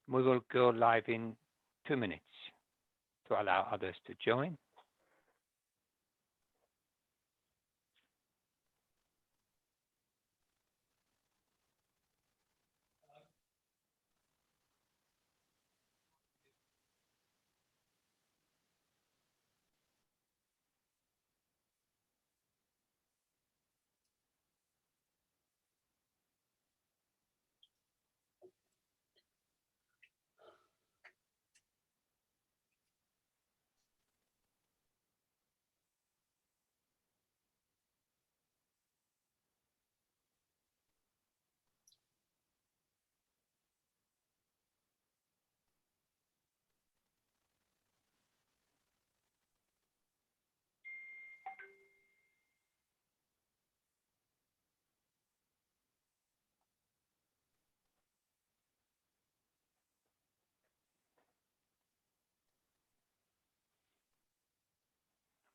We will go live in 2 minutes to allow others to join.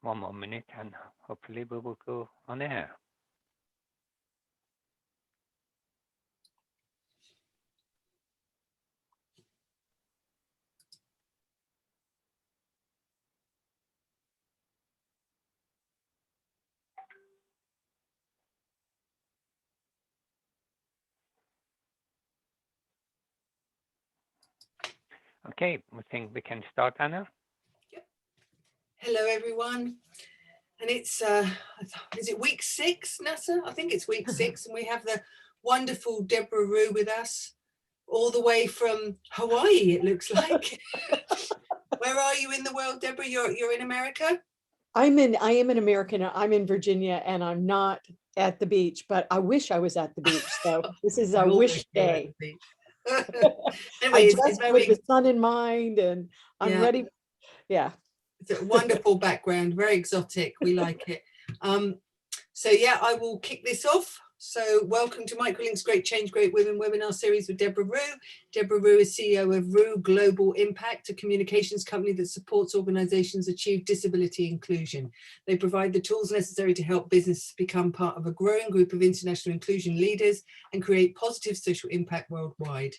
One more minute and hopefully we will go on air. Okay, we think we can start, Anna. Yep. Hello, everyone. And it's, is it week 6, NASA? I think it's week 6. And we have the wonderful Debra Rue with us all the way from Hawaii, it looks like. Where are you in the world, Debra? You're in America? I am an American. I'm in Virginia and I'm not at the beach, but I wish I was at the beach. So this is a wish day. Anyway, I dressed with the sun in mind and I'm ready. Yeah. It's a wonderful background, very exotic. We like it. So yeah, I will kick this off. So welcome to Microlink's Great Change, Great Women webinar series with Debra Rue. Debra Rue is CEO of Rue Global Impact, a communications company that supports organizations achieve disability inclusion. They provide the tools necessary to help businesses become part of a growing group of international inclusion leaders and create positive social impact worldwide.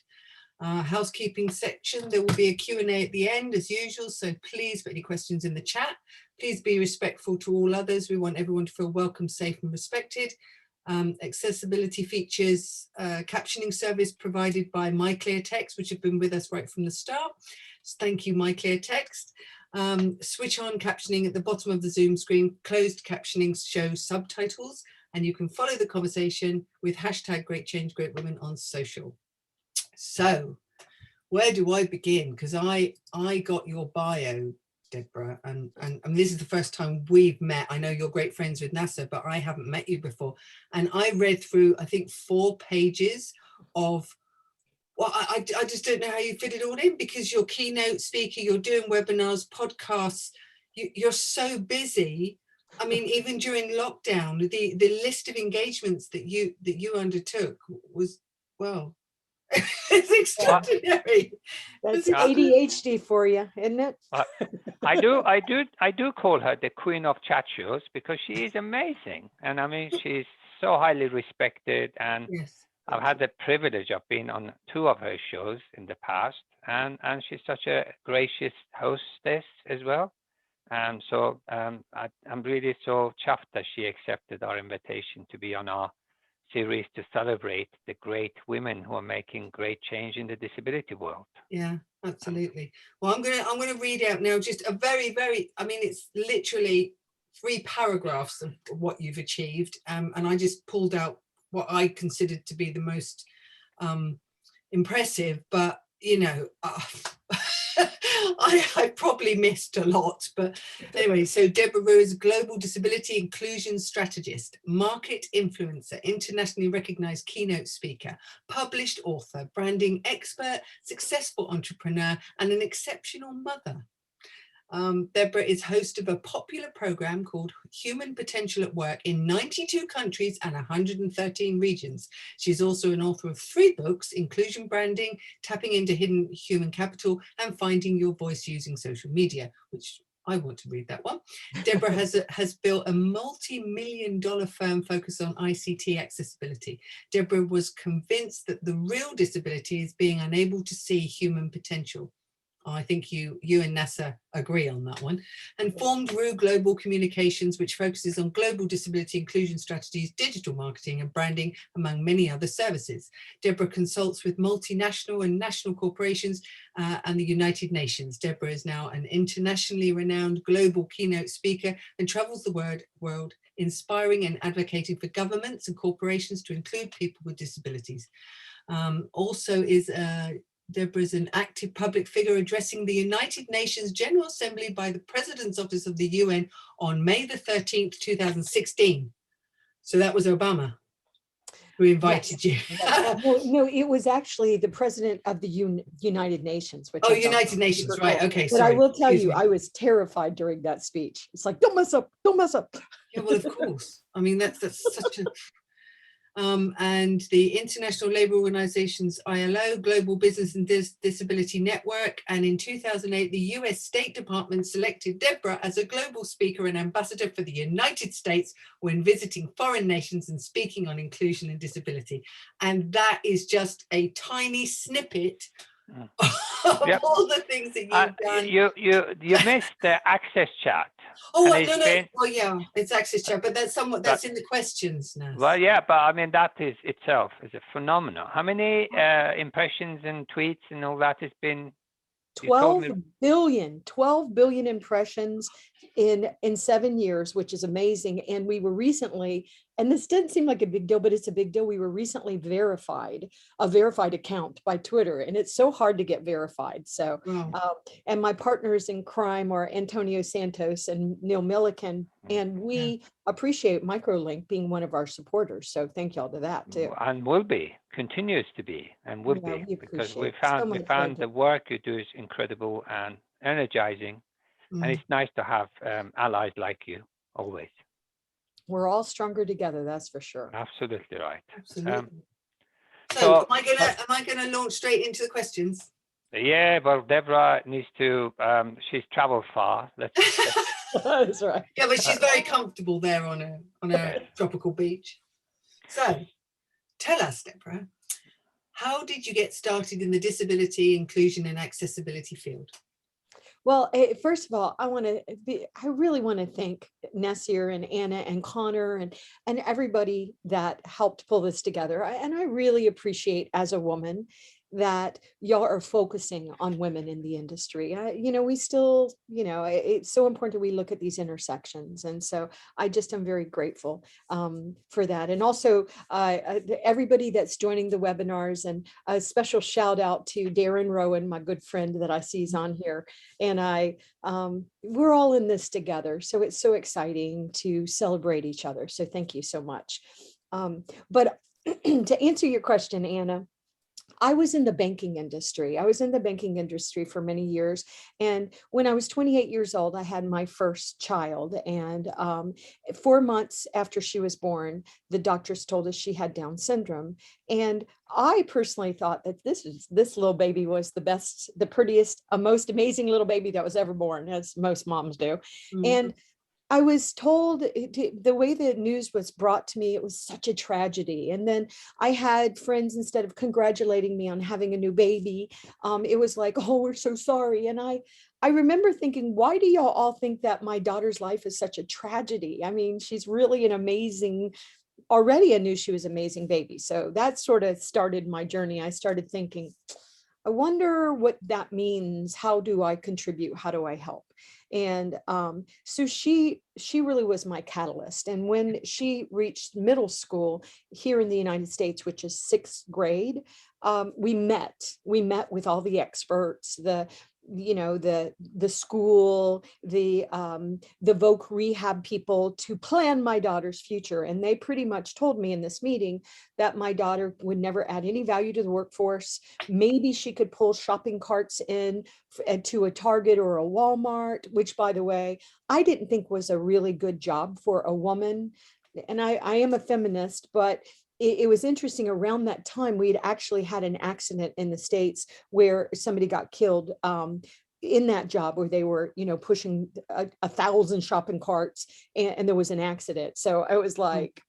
Housekeeping section, there will be a Q&A at the end as usual, so please put any questions in the chat. Please be respectful to all others. We want everyone to feel welcome, safe and respected. Accessibility features, captioning service provided by MyClearText, which have been with us right from the start. So thank you, MyClearText. Switch on captioning at the bottom of the Zoom screen. Closed captioning shows subtitles, and you can follow the conversation with hashtag Great Change, Great Women on social. So where do I begin? Because I got your bio, Debra, and this is the first time we've met. I know you're great friends with NASA, but I haven't met you before. And I read through, I think, 4 pages of, well, I just don't know how you fit it all in, because you're keynote speaker, you're doing webinars, podcasts, you're so busy. I mean, even during lockdown, the list of engagements that you undertook was, well, it's extraordinary. That's ADHD for you, isn't it? I do call her the queen of chat shows, because she is amazing. And I mean, she's so highly respected, and yes. I've had the privilege of being on 2 of her shows in the past, and she's such a gracious hostess as well. So I'm really so chuffed that she accepted our invitation to be on our series to celebrate the great women who are making great change in the disability world. Yeah, absolutely. Well, I'm gonna read out now just a very, I mean, it's literally 3 paragraphs of what you've achieved, and I just pulled out what I considered to be the most impressive, but you know, I probably missed a lot, but anyway. So Debra Rue is a global disability inclusion strategist, market influencer, internationally recognized keynote speaker, published author, branding expert, successful entrepreneur, and an exceptional mother. Debra is host of a popular program called Human Potential at Work in 92 countries and 113 regions. She's also an author of 3 books: Inclusion Branding, Tapping into Hidden Human Capital, and Finding Your Voice Using Social Media, which I want to read that one. Debra has built a multi-million-dollar firm focused on ICT accessibility. Debra was convinced that the real disability is being unable to see human potential. I think you and NASA agree on that one, and formed RU Global Communications, which focuses on global disability inclusion strategies, digital marketing and branding, among many other services. Debra consults with multinational and national corporations and the United Nations. Debra is now an internationally renowned global keynote speaker and travels the world inspiring and advocating for governments and corporations to include people with disabilities. Also is Debra is an active public figure addressing the United Nations General Assembly by the President's Office of the UN on May the 13th, 2016. So that was Obama who invited you. No, it was actually the president of the United Nations. Which United Nations, right, cool. okay, But sorry. I will tell you, I was terrified during that speech. It's like, don't mess up, don't mess up. Yeah, well, of course. I mean, that's such a... and the International Labour Organization's ILO, Global Business and Disability Network. And in 2008, the US State Department selected Debra as a global speaker and ambassador for the United States when visiting foreign nations and speaking on inclusion and disability. And that is just a tiny snippet of all the things that you've done. You missed the access chat. Oh, no. Well, yeah, it's access chat, but that's that's in the questions now. Well, yeah, but I mean, that is itself is a phenomenon. How many impressions and tweets and all that has been? 12 billion impressions in 7 years, which is amazing. And we were recently, and this didn't seem like a big deal, but it's a big deal. We were recently a verified account by Twitter, and it's so hard to get verified. So, and my partners in crime are Antonio Santos and Neil Milliken, and we appreciate Microlink being one of our supporters. So thank y'all to that too. And continues to be, and will be, because we found the work you do is incredible and energizing. And it's nice to have allies like you always. We're all stronger together, that's for sure. Absolutely right. Absolutely. So am I gonna launch straight into the questions? Yeah, well, Debra needs to. She's traveled far. That's right. Yeah, but she's very comfortable there on a tropical beach. So, tell us, Debra, how did you get started in the disability, inclusion, and accessibility field? Well, first of all, I really want to thank Nasir and Anna and Connor and everybody that helped pull this together. And I really appreciate, as a woman, that y'all are focusing on women in the industry. We still, it's so important that we look at these intersections. And so I just am very grateful for that. And also everybody that's joining the webinars, and a special shout out to Darren Rowan, my good friend that I see is on here. And we're all in this together. So it's so exciting to celebrate each other. So thank you so much. But to answer your question, Anna, I was in the banking industry. I was in the banking industry for many years. And when I was 28 years old, I had my first child. And 4 months after she was born, the doctors told us she had Down syndrome. And I personally thought that this little baby was the best, the prettiest, most amazing little baby that was ever born, as most moms do. Mm-hmm. And I was told, the way the news was brought to me, it was such a tragedy. And then I had friends, instead of congratulating me on having a new baby, it was like, oh, we're so sorry. And I remember thinking, why do y'all all think that my daughter's life is such a tragedy? I mean, she's really already I knew she was an amazing baby. So that sort of started my journey. I started thinking, I wonder what that means. How do I contribute? How do I help? And so she really was my catalyst. And when she reached middle school here in the United States, which is 6th grade, we met with all the experts, the school, the Voc rehab people, to plan my daughter's future. And they pretty much told me in this meeting that my daughter would never add any value to the workforce. Maybe she could pull shopping carts in to a Target or a Walmart, which, by the way, I didn't think was a really good job for a woman. And I am a feminist, but it was interesting. Around that time, we'd actually had an accident in the States where somebody got killed in that job where they were, pushing 1,000 shopping carts, and there was an accident. So I was like,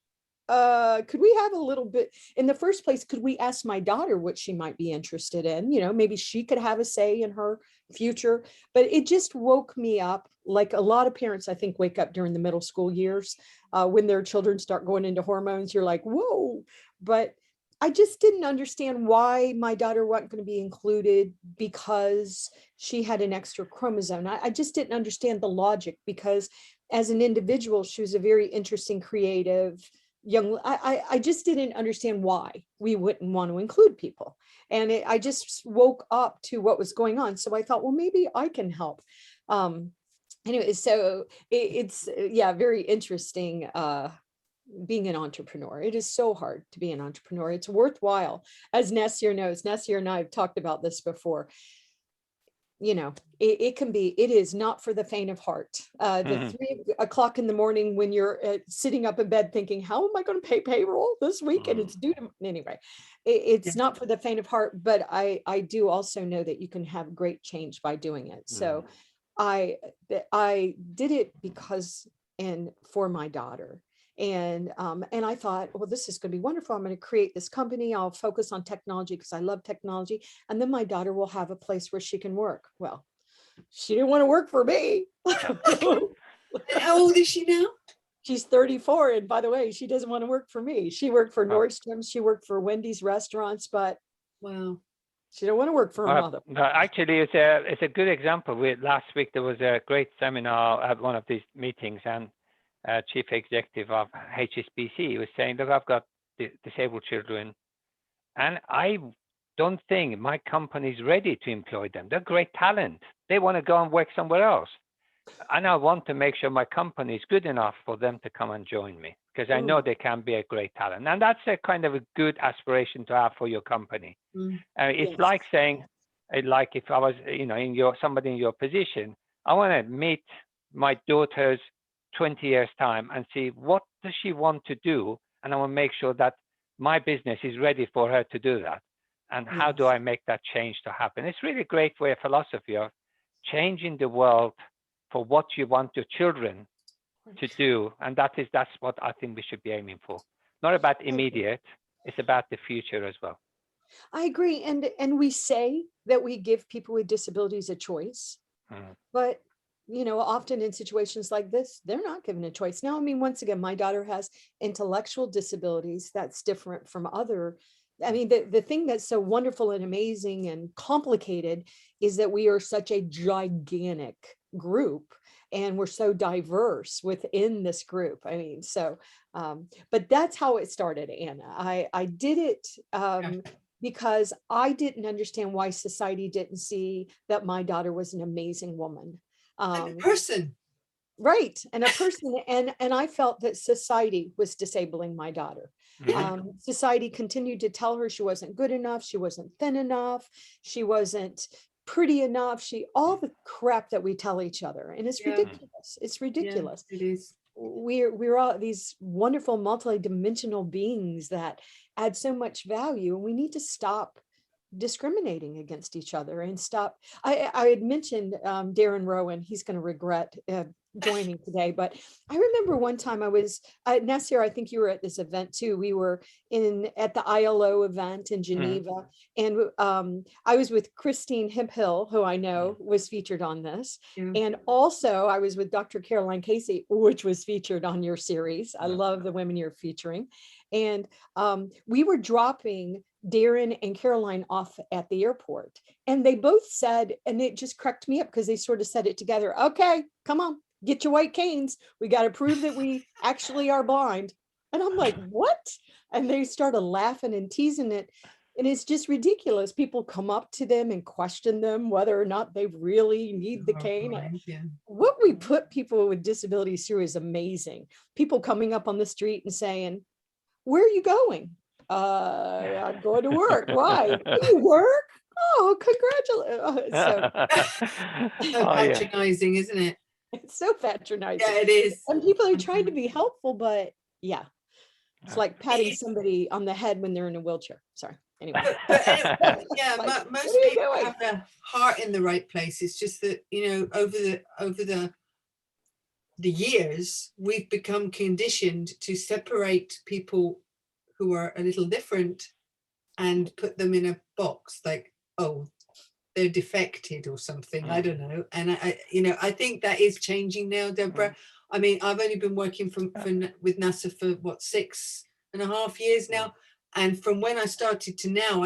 could we have a little bit, in the first place, could we ask my daughter what she might be interested in? Maybe she could have a say in her future. But it just woke me up, like a lot of parents, I think, wake up during the middle school years when their children start going into hormones. You're like, whoa. But I just didn't understand why my daughter wasn't going to be included because she had an extra chromosome. I just didn't understand the logic, because as an individual, she was a very interesting, creative young. I just didn't understand why we wouldn't want to include people. And I just woke up to what was going on. So I thought, well, maybe I can help. Anyway, so it's very interesting. Being an entrepreneur. It is so hard to be an entrepreneur. It's worthwhile. As Nasir knows, Nasir and I have talked about this before. It is not for the faint of heart. The 3 o'clock in the morning when you're sitting up in bed thinking, how am I going to pay payroll this week? And it's due to, anyway, it's not for the faint of heart, but I do also know that you can have great change by doing it. So I did it because, and for my daughter. And I thought, well, this is going to be wonderful. I'm going to create this company. I'll focus on technology because I love technology. And then my daughter will have a place where she can work. Well, she didn't want to work for me. How old is she now? She's 34. And by the way, she doesn't want to work for me. She worked for Nordstrom's. She worked for Wendy's restaurants, but wow, she don't want to work for her mother. Actually, it's a good example. Last week, there was a great seminar at one of these meetings, and chief executive of HSBC was saying, look, I've got disabled children, and I don't think my company is ready to employ them. They're great talent. They want to go and work somewhere else. And I want to make sure my company is good enough for them to come and join me, because I know they can be a great talent. And that's a kind of a good aspiration to have for your company. It's like saying, like if I was, somebody in your position, I want to meet my daughter's 20 years time and see what does she want to do, and I want to make sure that my business is ready for her to do that, and how do I make that change to happen. It's really a great way of philosophy of changing the world for what you want your children to do, and that's what I think we should be aiming for. Not about immediate, it's about the future as well. I agree. And we say that we give people with disabilities a choice, but often in situations like this, they're not given a choice. Now, I mean, once again, my daughter has intellectual disabilities. That's different from other. I mean, the thing that's so wonderful and amazing and complicated is that we are such a gigantic group, and we're so diverse within this group. I mean, so, but that's how it started, Anna. I did it because I didn't understand why society didn't see that my daughter was an amazing woman. And a person. Right. And a person. And I felt that society was disabling my daughter. Society continued to tell her she wasn't good enough. She wasn't thin enough. She wasn't pretty enough. All the crap that we tell each other. And it's ridiculous. It's ridiculous. Yeah, it is. We're all these wonderful multidimensional beings that add so much value, and we need to stop discriminating against each other and stop. I had mentioned Darren Rowan. He's going to regret joining today, but I remember one time I was Nasir, I think you were at this event too. We were at the ILO event in Geneva, and I was with Christine Hemphill, who I know was featured on this, and also I was with Dr. Caroline Casey, which was featured on your series. I love the women you're featuring, and we were dropping Darren and Caroline off at the airport, and they both said, and it just cracked me up because they sort of said it together, okay, come on, get your white canes, we got to prove that we actually are blind. And I'm like, what? And they started laughing and teasing it, and it's just ridiculous. People come up to them and question them whether or not they really need the cane. What we put people with disabilities through is amazing. People coming up on the street and saying, where are you going? I'm going to work. Why? You work? Oh, congratulations. So patronizing, isn't it? It's so patronizing. Yeah, it is. And people are trying to be helpful, but it's like patting somebody on the head when they're in a wheelchair. Sorry. Anyway. Yeah, Like, most what are you people doing? have their heart in the right place. It's just that, you know, over the years, we've become conditioned to separate people who are a little different and put them in a box, like, oh, they're defected or something. I don't know. And you know, I think that is changing now, Deborah. I mean, I've only been working with NASA for what, 6.5 years now. And from when I started to now,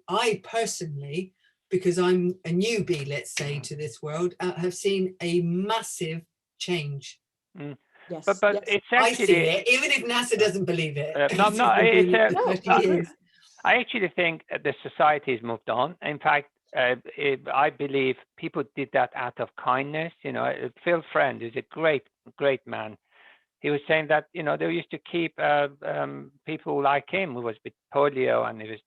I personally, because I'm a newbie, let's say, to this world, have seen a massive change. Yes, But yes. it's I see actually it, even if NASA doesn't believe it. no, Been doing it's it for 30 years. I actually think the society has moved on. In fact, I believe people did that out of kindness. You know, Phil Friend is a great man. He was saying that, you know, they used to keep people like him who was with polio and he was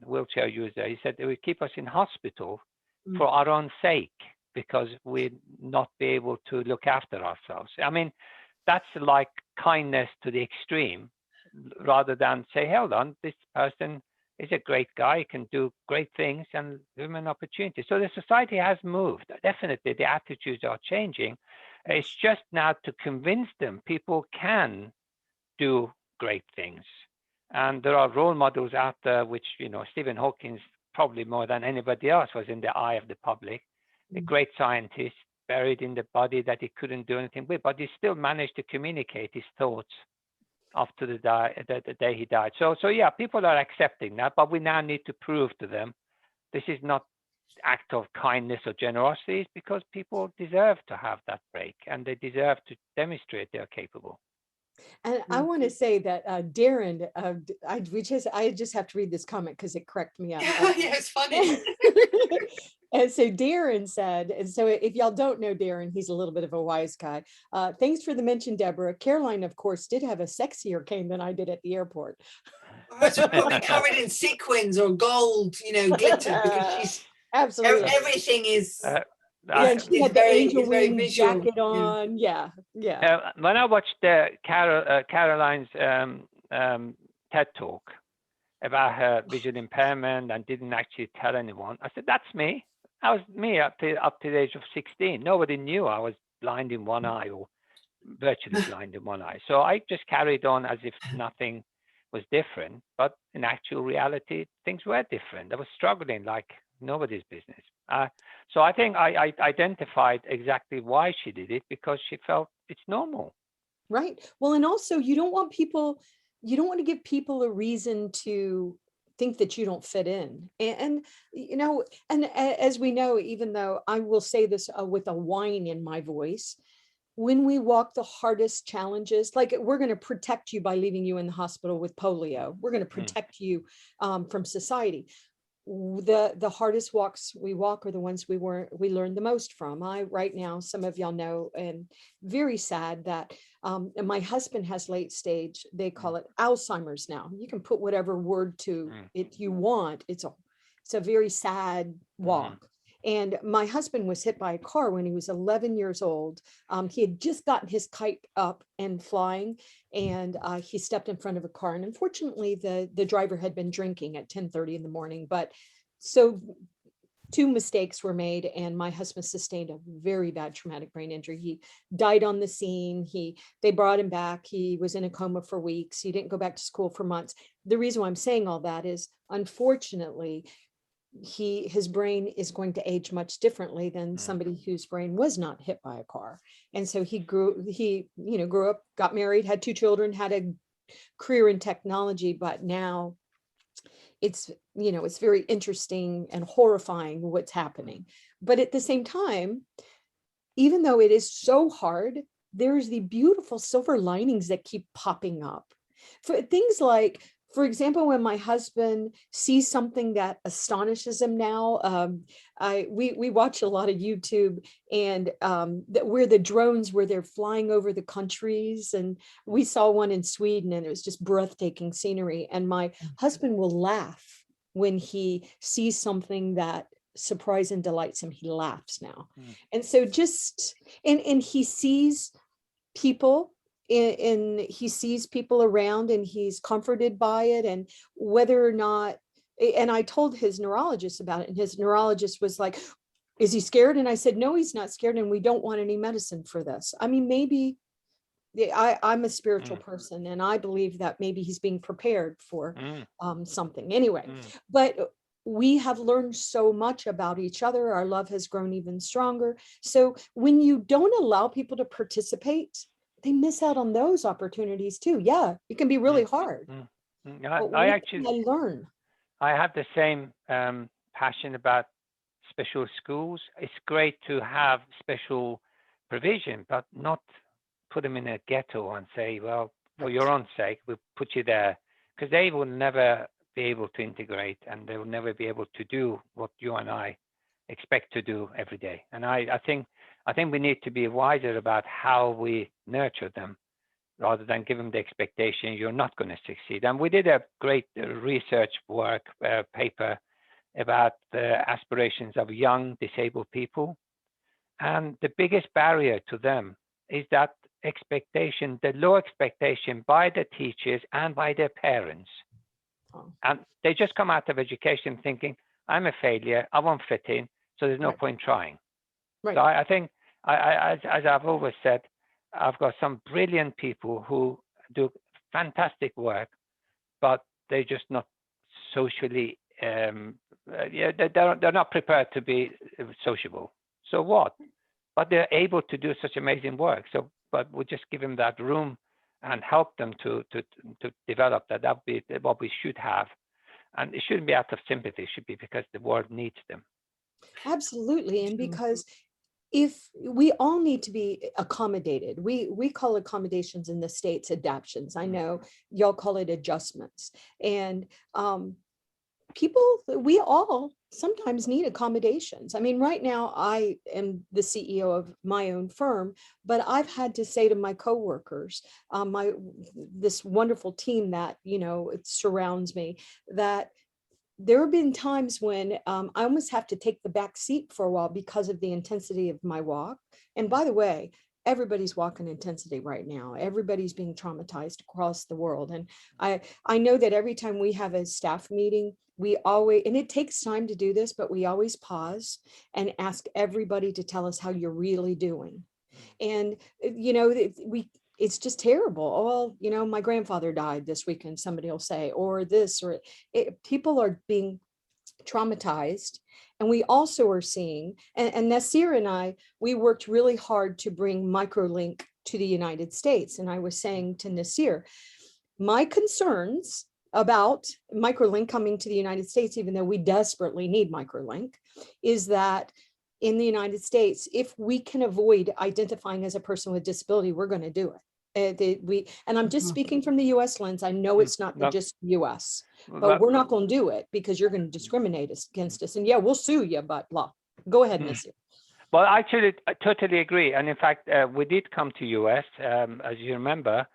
wheelchair user. He said they would keep us in hospital for our own sake because we'd not be able to look after ourselves. I mean, that's like kindness to the extreme, rather than say, hold on, this person is a great guy, can do great things and give him an opportunity. So the society has moved. Definitely the attitudes are changing. It's just now to convince them people can do great things. And there are role models out there, which, you know, Stephen Hawking probably more than anybody else was in the eye of the public, a great scientist buried in the body that he couldn't do anything with, but he still managed to communicate his thoughts after the day he died. So yeah, people are accepting that, but we now need to prove to them this is not act of kindness or generosity, it's because people deserve to have that break and they deserve to demonstrate they're capable. And I want to say that Darren, I just have to read this comment because it cracked me up. Yeah, it's funny. And so Darren said, and so if y'all don't know Darren, he's a little bit of a wise guy. Thanks for the mention, Deborah. Caroline, of course, did have a sexier cane than I did at the airport. Hers were probably covered in sequins or gold, you know, glitter, because she's Absolutely. everything is. Yeah, and she had the angel it's very wing visual. jacket on. Yeah. When I watched Caroline's TED talk about her visual impairment and didn't actually tell anyone, I said, that's me. That was me up to the age of 16. Nobody knew I was blind in one eye or virtually blind in one eye. So I just carried on as if nothing was different. But in actual reality, things were different. I was struggling like nobody's business. So I think I identified exactly why she did it, because she felt it's normal. Right. Well, and also you don't want to give people a reason to think that you don't fit in. And you know, and as we know, even though I will say this with a whine in my voice, when we walk the hardest challenges, like we're going to protect you by leaving you in the hospital with polio, we're going to protect you from society. The hardest walks we walk are the ones we learn the most from. Right now, some of y'all know, and very sad that and my husband has late stage, they call it Alzheimer's now. You can put whatever word to it you want. It's a very sad walk. And my husband was hit by a car when he was 11 years old. He had just gotten his kite up and flying, and he stepped in front of a car. And unfortunately, the driver had been drinking at 10:30 in the morning. But so 2 mistakes were made, and my husband sustained a very bad traumatic brain injury. He died on the scene. They brought him back. He was in a coma for weeks. He didn't go back to school for months. The reason why I'm saying all that is, unfortunately, his brain is going to age much differently than somebody whose brain was not hit by a car. And so he grew up, got married, had 2 children, had a career in technology, but now it's very interesting and horrifying what's happening. But at the same time, even though it is so hard, there's the beautiful silver linings that keep popping up. For things like, for example, when my husband sees something that astonishes him now, we watch a lot of YouTube, and where the drones, where they're flying over the countries, and we saw one in Sweden, and it was just breathtaking scenery. And my husband will laugh when he sees something that surprise and delights him. He laughs now. And so and he sees people, and he sees people around, and he's comforted by it. And whether or not And I told his neurologist about it, and his neurologist was like, is he scared? And I said, no, he's not scared, and we don't want any medicine for this. I mean, maybe I'm a spiritual person, and I believe that maybe he's being prepared for something anyway. But we have learned so much about each other. Our love has grown even stronger. So when you don't allow people to participate, they miss out on those opportunities too. Yeah, it can be really hard. But I what actually can I learn? I have the same passion about special schools. It's great to have special provision, but not put them in a ghetto and say, well, for your own sake, we'll put you there, because they will never be able to integrate, and they will never be able to do what you and I expect to do every day. And I think we need to be wiser about how we nurture them, rather than give them the expectation you're not going to succeed. And we did a great research work paper about the aspirations of young disabled people. And the biggest barrier to them is that expectation, the low expectation by the teachers and by their parents. And they just come out of education thinking, I'm a failure, I won't fit in, so there's no point trying. So I think, as I've always said, I've got some brilliant people who do fantastic work, but they're just not socially, they're not prepared to be sociable. So what? But they're able to do such amazing work. So, but we just give them that room and help them to develop that. That would be what we should have. And it shouldn't be out of sympathy. It should be because the world needs them. Absolutely. And because if we all need to be accommodated, we call accommodations in the States adaptions. I know y'all call it adjustments. And people, we all sometimes need accommodations. I mean, right now I am the CEO of my own firm, but I've had to say to my coworkers, this wonderful team that, it surrounds me, that there have been times when I almost have to take the back seat for a while because of the intensity of my walk. And by the way, everybody's walking intensity right now. Everybody's being traumatized across the world. And I know that every time we have a staff meeting, we always, and it takes time to do this, but we always pause and ask everybody to tell us how you're really doing. And, it's just terrible. Oh, well, my grandfather died this weekend, somebody will say, or this, or people are being traumatized. And we also are seeing, and Nasir and I, we worked really hard to bring MicroLink to the United States. And I was saying to Nasir, my concerns about MicroLink coming to the United States, even though we desperately need MicroLink, is that in the United States, if we can avoid identifying as a person with disability, we're going to do it. And I'm just speaking from the US lens. I know it's not just US, but we're not going to do it because you're going to discriminate against us. And yeah, we'll sue you, but blah. Go ahead, Nasir. Well, actually, I totally agree. And in fact, we did come to US, as you remember.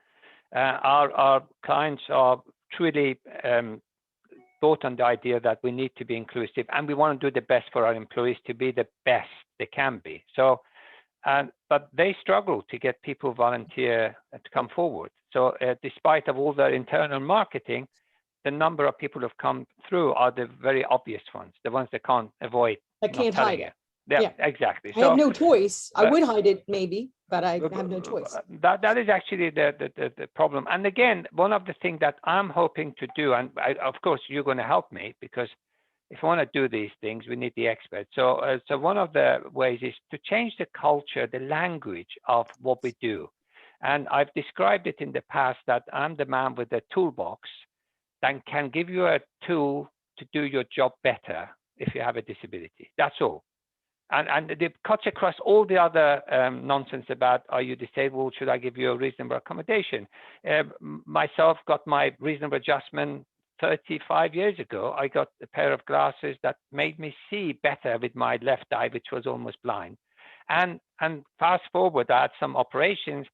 Our clients are truly bought on the idea that we need to be inclusive, and we want to do the best for our employees to be the best they can be. So, but they struggle to get people volunteer to come forward. So despite of all their internal marketing, the number of people who have come through are the very obvious ones, the ones that can't avoid. I can't hide it. Yeah, exactly. I have no choice. I would hide it maybe, but I have no choice. That is actually the problem. And again, one of the things that I'm hoping to do, and of course you're going to help me, because if I want to do these things, we need the experts. So one of the ways is to change the culture, the language of what we do. And I've described it in the past that I'm the man with the toolbox that can give you a tool to do your job better if you have a disability. That's all. And it cuts across all the other nonsense about, are you disabled? Should I give you a reasonable accommodation? Myself got my reasonable adjustment 35 years ago. I got a pair of glasses that made me see better with my left eye, which was almost blind. And fast forward, I had some operations.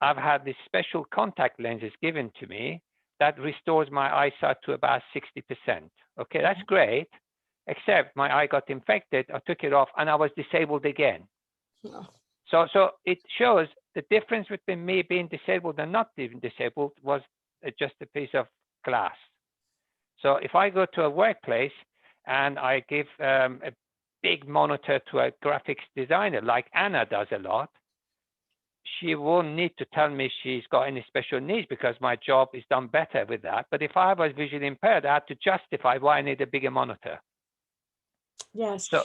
I've had these special contact lenses given to me that restores my eyesight to about 60%. Okay, that's great. Except my eye got infected, I took it off, and I was disabled again. Oh. So it shows the difference between me being disabled and not being disabled was just a piece of glass. So if I go to a workplace and I give a big monitor to a graphics designer, like Anna does a lot, she won't need to tell me she's got any special needs because my job is done better with that. But if I was visually impaired, I had to justify why I need a bigger monitor. Yes, So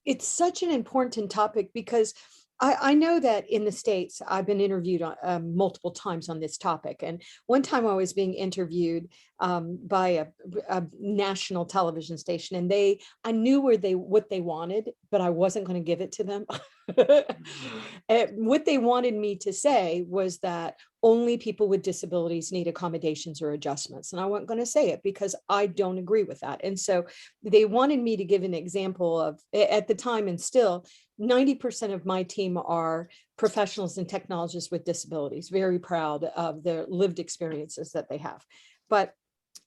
it's such an important topic because I know that in the States, I've been interviewed multiple times on this topic. And one time I was being interviewed by a national television station, and I knew what they wanted, but I wasn't going to give it to them. What they wanted me to say was that only people with disabilities need accommodations or adjustments. And I wasn't going to say it because I don't agree with that. And so they wanted me to give an example of, at the time and still, 90% of my team are professionals and technologists with disabilities, very proud of their lived experiences that they have. But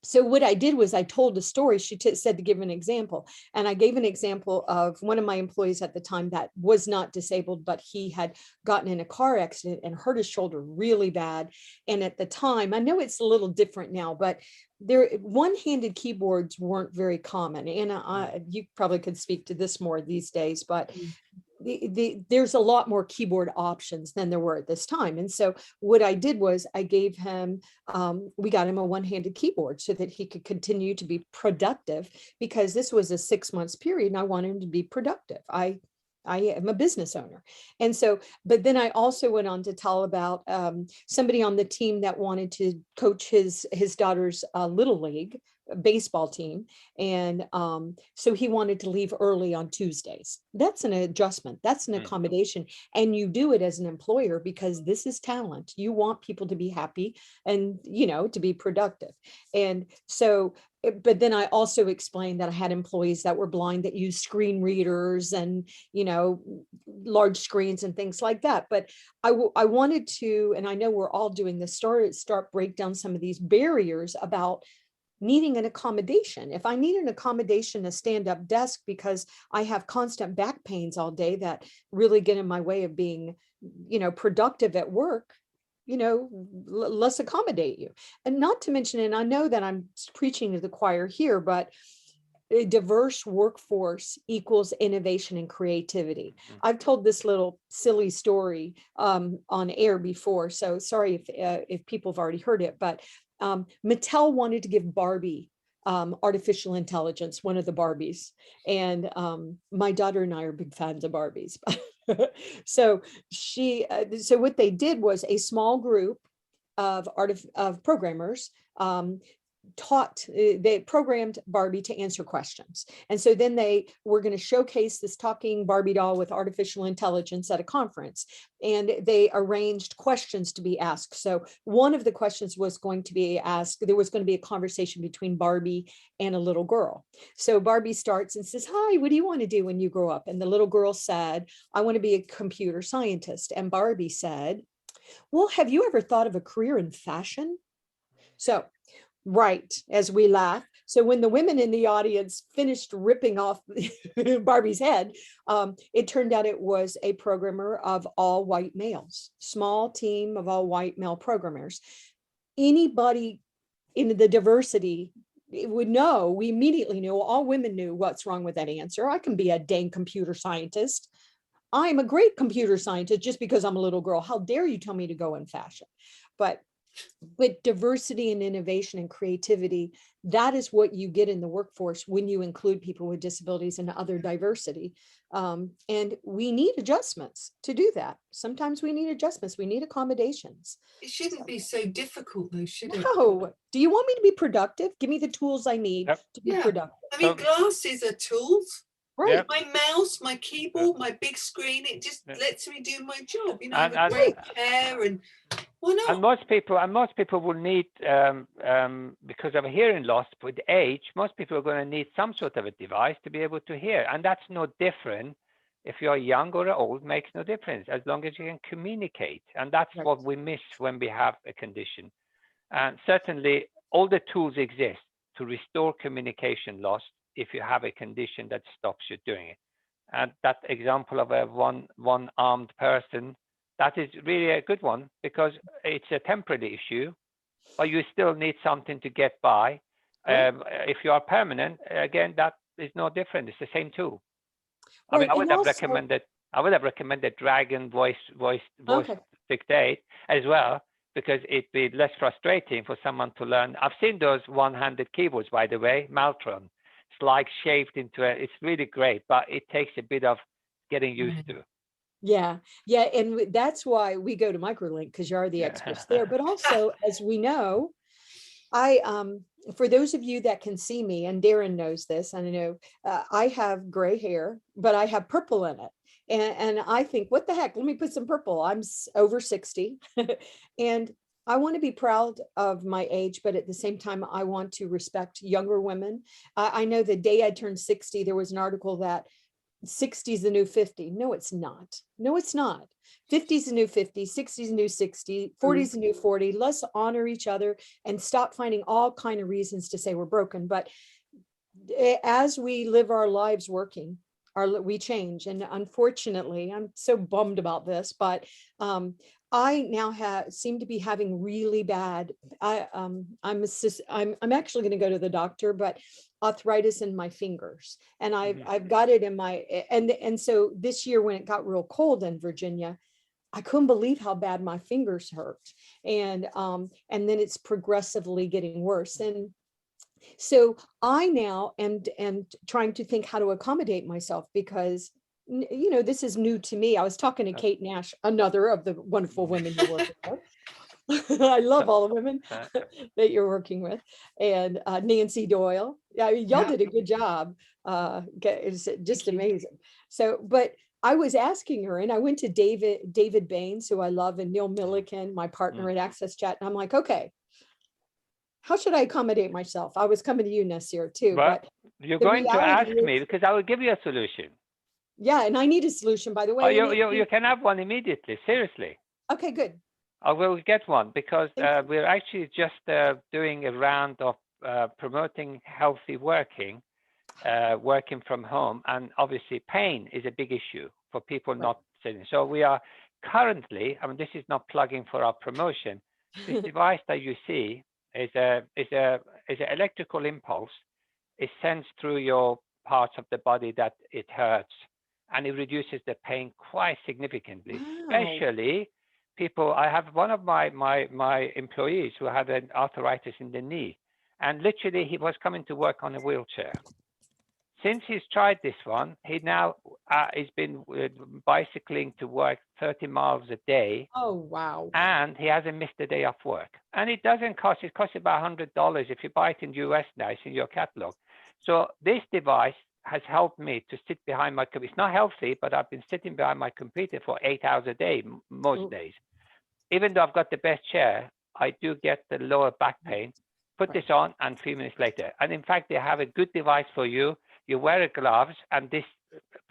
so what I did was I told a story. She said to give an example. And I gave an example of one of my employees at the time that was not disabled, but he had gotten in a car accident and hurt his shoulder really bad. And at the time, I know it's a little different now, but one-handed keyboards weren't very common. And you probably could speak to this more these days, but there's a lot more keyboard options than there were at this time. And so what I did was I gave him, we got him a one-handed keyboard so that he could continue to be productive, because this was a 6 months period and I wanted him to be productive. I am a business owner. And so, but then I also went on to tell about somebody on the team that wanted to coach his daughter's little league baseball team. And so he wanted to leave early on Tuesdays. That's an adjustment. That's an accommodation. And you do it as an employer because this is talent. You want people to be happy and, to be productive. And so, but then I also explained that I had employees that were blind that used screen readers and, large screens and things like that. But I wanted to, and I know we're all doing this, start break down some of these barriers about needing an accommodation. If I need an accommodation, a stand-up desk, because I have constant back pains all day that really get in my way of being, productive at work, let's accommodate you. And not to mention, and I know that I'm preaching to the choir here, but a diverse workforce equals innovation and creativity. I've told this little silly story on air before, so sorry if people have already heard it, but Mattel wanted to give Barbie artificial intelligence, one of the Barbies. And my daughter and I are big fans of Barbies. So so what they did was a small group of programmers they programmed Barbie to answer questions. And so then they were going to showcase this talking Barbie doll with artificial intelligence at a conference. And they arranged questions to be asked. So one of the questions was going to be asked, there was going to be a conversation between Barbie and a little girl. So Barbie starts and says, "Hi, what do you want to do when you grow up?" And the little girl said, "I want to be a computer scientist." And Barbie said, "Well, have you ever thought of a career in fashion?" So right, as we laugh. So when the women in the audience finished ripping off Barbie's head, it turned out it was a programmer of all white males, small team of all white male programmers. Anybody in the diversity would know, we immediately knew, all women knew what's wrong with that answer. I can be a dang computer scientist. I'm a great computer scientist just because I'm a little girl. How dare you tell me to go in fashion? But with diversity and innovation and creativity, that is what you get in the workforce when you include people with disabilities and other diversity. And we need adjustments to do that. Sometimes we need adjustments. We need accommodations. It shouldn't be so difficult though, should it? No. Do you want me to be productive? Give me the tools I need to be productive. I mean, glasses are tools. Right. Yeah. My mouse, my keyboard, my big screen, it just lets me do my job. I have a And- great chair, and why not? And most people will need, because of a hearing loss with age, most people are going to need some sort of a device to be able to hear. And that's no different. If you're young or old, makes no difference as long as you can communicate. And that's what we miss when we have a condition. And certainly all the tools exist to restore communication loss if you have a condition that stops you doing it. And that example of a one-armed person, that is really a good one because it's a temporary issue, but you still need something to get by. If you are permanent, again, that is no different. It's the same tool. I mean, Right, and also, I would have recommended Dragon voice okay, dictate as well, because it'd be less frustrating for someone to learn. I've seen those one-handed keyboards, by the way, Maltron. It's like shaved into it. It's really great, but it takes a bit of getting used to. yeah, yeah, and that's why we go to Microlink, because you are the experts there. But also, as we know, for those of you that can see me, and Darren knows this, and I know I have gray hair, but I have purple in it. And I think, what the heck? Let me put some purple. I'm over 60. And I want to be proud of my age, but at the same time, I want to respect younger women. I know the day I turned 60, there was an article that 60 is the new 50. No, it's not. No, it's not. 50 is the new 50, 60 is the new 60, 40 is the new 40. Let's honor each other and stop finding all kind of reasons to say we're broken. But as we live our lives working, we change. And unfortunately, I'm so bummed about this, but I now seem to be having really bad. I'm actually going to go to the doctor, but arthritis in my fingers, and I've got it in my and so this year when it got real cold in Virginia, I couldn't believe how bad my fingers hurt, and then it's progressively getting worse. And so I now am trying to think how to accommodate myself, because this is new to me. I was talking to Kate Nash, another of the wonderful women you work with. I love all the women that you're working with, and Nancy Doyle. Yeah, y'all did a good job. It's just amazing. So, but I was asking her, and I went to David Baines, who I love, and Neil Milliken, my partner at Access Chat, and I'm like, okay, how should I accommodate myself? I was coming to you, Nasir, too. But you're going to ask me, because I will give you a solution. Yeah, and I need a solution, by the way. You can have one immediately, seriously. Okay, good. I will get one, because we're actually just doing a round of promoting healthy working from home. And obviously pain is a big issue for people not sitting. So we are currently, I mean, this is not plugging for our promotion. This device that you see is an electrical impulse. It sends through your parts of the body that it hurts, and it reduces the pain quite significantly. Wow. Especially people. I have one of my employees who had an arthritis in the knee, and literally he was coming to work on a wheelchair. Since he's tried this one, he now has been bicycling to work 30 miles a day. Oh, wow. And he hasn't missed a day off work. And it doesn't cost, it costs about $100 if you buy it in the US now, it's in your catalog. So this device has helped me to sit behind my computer. It's not healthy, but I've been sitting behind my computer for 8 hours a day, most days. Even though I've got the best chair, I do get the lower back pain. Put this on, and a few minutes later. And in fact, they have a good device for you. You wear gloves, and this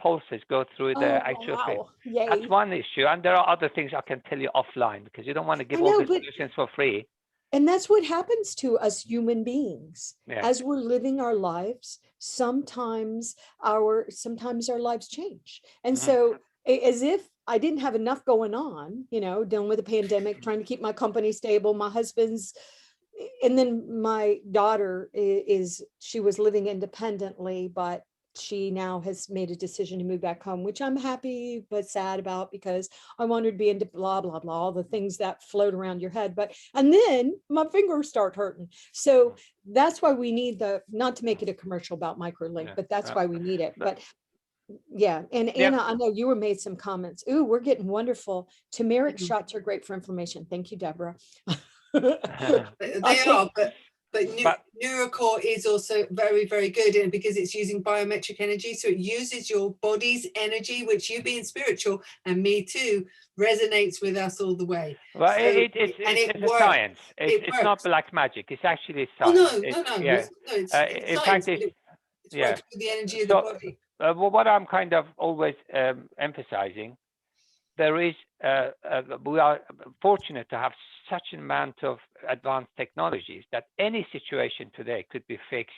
pulses go through the actual thing. That's one issue. And there are other things I can tell you offline, because you don't want to give all the solutions for free. And that's what happens to us human beings. As we're living our lives, sometimes our lives change. And so, as if I didn't have enough going on, dealing with the pandemic, trying to keep my company stable, my husband's, and then my daughter she was living independently, but she now has made a decision to move back home, which I'm happy but sad about, because I want her to be into blah, blah, blah, all the things that float around your head. And then my fingers start hurting. So that's why we need not to make it a commercial about Microlink, but that's why we need it. But yeah. And Anna, I know you made some comments. Ooh, we're getting wonderful. Turmeric shots are great for inflammation. Thank you, Debra. They are, but Neurocore is also very, very good, and because it's using biometric energy, so it uses your body's energy, which, you being spiritual and me too, resonates with us all the way. Well, it's a science. It's not black magic. It's actually science. No. It's in science, fact, it's working with the energy of the body. Well, what I'm kind of always emphasizing, there is we are fortunate to have such an amount of advanced technologies that any situation today could be fixed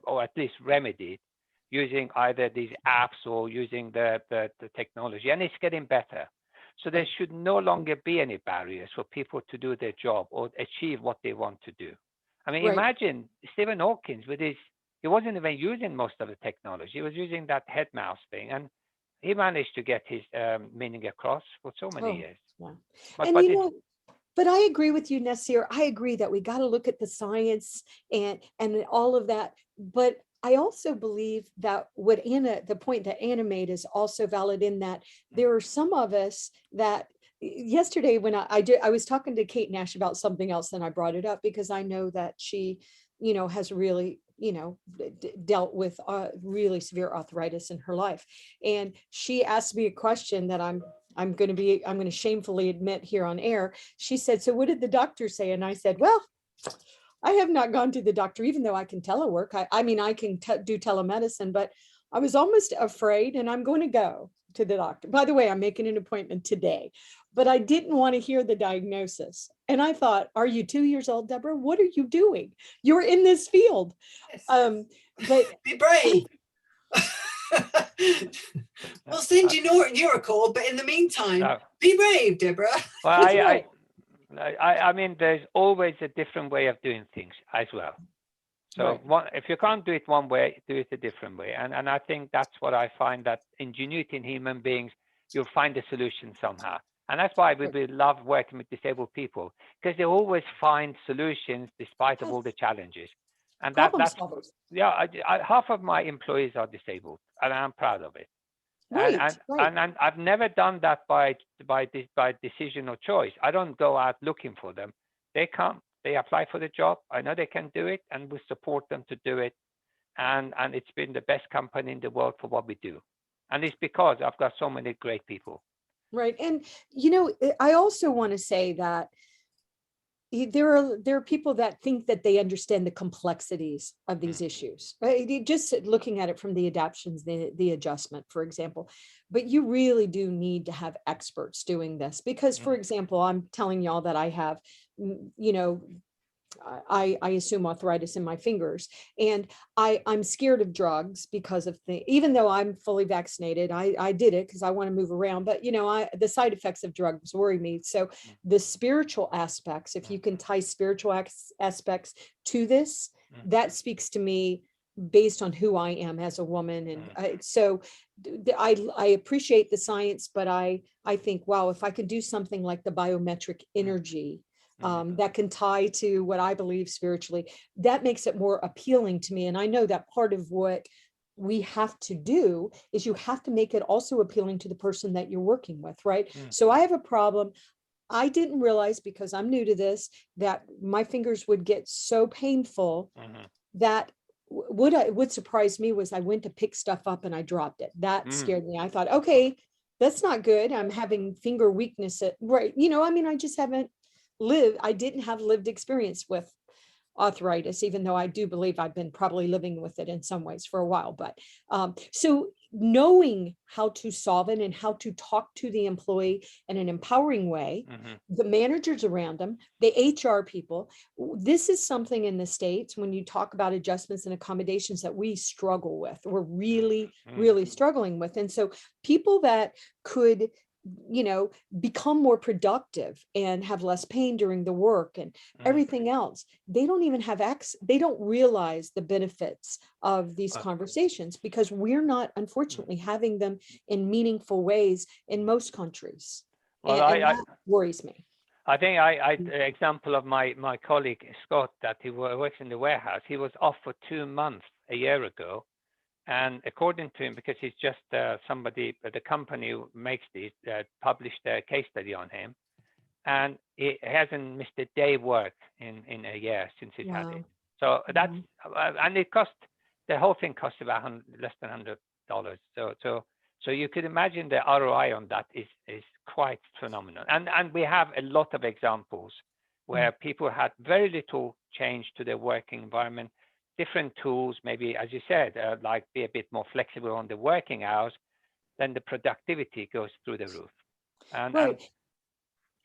or at least remedied using either these apps or using the technology, and it's getting better. So there should no longer be any barriers for people to do their job or achieve what they want to do. I mean, Right. imagine Stephen Hawking with his, he wasn't even using most of the technology. He was using that head mouse thing, and he managed to get his meaning across for so many Oh, years. yeah. But And it's but I agree with you, Nasir. I agree that we got to look at the science and all of that. But I also believe that the point that Anna made is also valid in that there are some of us that yesterday when I was talking to Kate Nash about something else, and I brought it up because I know that she, has really, dealt with really severe arthritis in her life. And she asked me a question that I'm going to shamefully admit here on air. She said, "So what did the doctor say?" And I said, "Well, I have not gone to the doctor, even though I can telework. I mean, I can do telemedicine, but I was almost afraid, and I'm going to go to the doctor. By the way, I'm making an appointment today, but I didn't want to hear the diagnosis." And I thought, are you 2 years old, Deborah? What are you doing? You're in this field. Yes. But Be brave. We'll send you your call, but in the meantime, be brave, Deborah. well, that's right. I mean, there's always a different way of doing things as well. So Right. if you can't do it one way, do it a different way. And I think that's what I find, that ingenuity in human beings, you'll find a solution somehow. And that's why we love working with disabled people, because they always find solutions despite of all the challenges. And Problem that's, solvers. yeah, half of my employees are disabled, and I'm proud of it. Right. And I've never done that by decision or choice. I don't go out looking for them. They come, they apply for the job. I know they can do it, and we support them to do it. And it's been the best company in the world for what we do. And it's because I've got so many great people. Right. And, I also want to say that there are people that think that they understand the complexities of these issues, right? Just looking at it from the adaptions, the adjustment, for example. But you really do need to have experts doing this because, for example, I'm telling y'all that I have, I assume arthritis in my fingers, and I'm scared of drugs because of even though I'm fully vaccinated, I did it because I want to move around, but the side effects of drugs worry me. So the spiritual aspects, if you can tie spiritual aspects to this, that speaks to me based on who I am as a woman. And so I appreciate the science, but I think, wow, if I could do something like the biometric energy, that can tie to what I believe spiritually, that makes it more appealing to me. And I know that part of what we have to do is you have to make it also appealing to the person that you're working with, right? So I have a problem. I didn't realize, because I'm new to this, that my fingers would get so painful that what surprised me was I went to pick stuff up and I dropped it. That scared me. I thought, okay, that's not good. I'm having finger weakness right. I mean, I just haven't I didn't have lived experience with arthritis, even though I do believe I've been probably living with it in some ways for a while. But so knowing how to solve it and how to talk to the employee in an empowering way, the managers around them, the HR people, this is something in the States when you talk about adjustments and accommodations that we struggle with. We're really, really struggling with. And so people that could become more productive and have less pain during the work and everything else, they don't even have they don't realize the benefits of these conversations because we're not, unfortunately, having them in meaningful ways in most countries. Well, and that worries me. I think example of my colleague Scott, that he works in the warehouse. He was off for 2 months a year ago. And according to him, because he's just somebody, the company who makes these, published a case study on him, and he hasn't missed a day work in a year since he's had it. So that's, and it cost, the whole thing cost about less than $100. So you could imagine the ROI on that is quite phenomenal. And we have a lot of examples where people had very little change to their working environment. Different tools, maybe, as you said, like be a bit more flexible on the working hours, then the productivity goes through the roof. And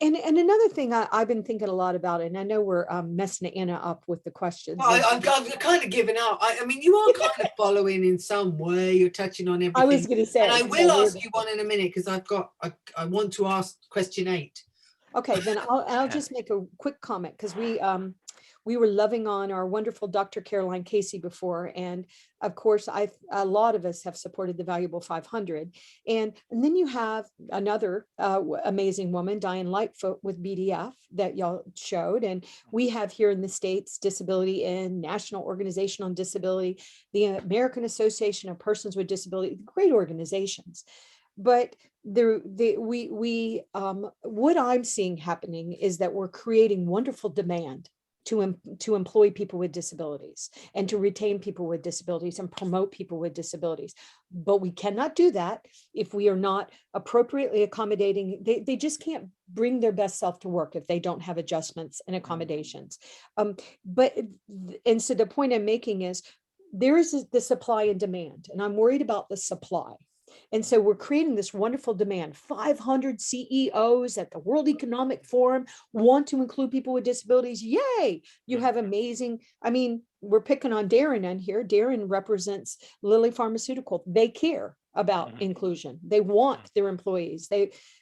another thing I've been thinking a lot about, and I know we're messing Anna up with the questions. Well, I've kind of given out. I mean, you are kind of following in some way. You're touching on everything. I was going to say, and I will ask you one in a minute because I want to ask question 8. Okay, then I'll just make a quick comment because we were loving on our wonderful Dr. Caroline Casey before. And of course, a lot of us have supported the Valuable 500. And then you have another amazing woman, Diane Lightfoot with BDF that y'all showed. And we have here in the States, Disability In, National Organization on Disability, the American Association of Persons with Disability, great organizations. But what I'm seeing happening is that we're creating wonderful demand to employ people with disabilities and to retain people with disabilities and promote people with disabilities. But we cannot do that if we are not appropriately accommodating. They just can't bring their best self to work if they don't have adjustments and accommodations. And so the point I'm making is there is the supply and demand, and I'm worried about the supply. And so we're creating this wonderful demand. 500 CEOs at the World Economic Forum want to include people with disabilities. Yay! You have amazing, I mean, we're picking on Darren in here. Darren represents Lilly Pharmaceutical. They care about inclusion. They want their employees.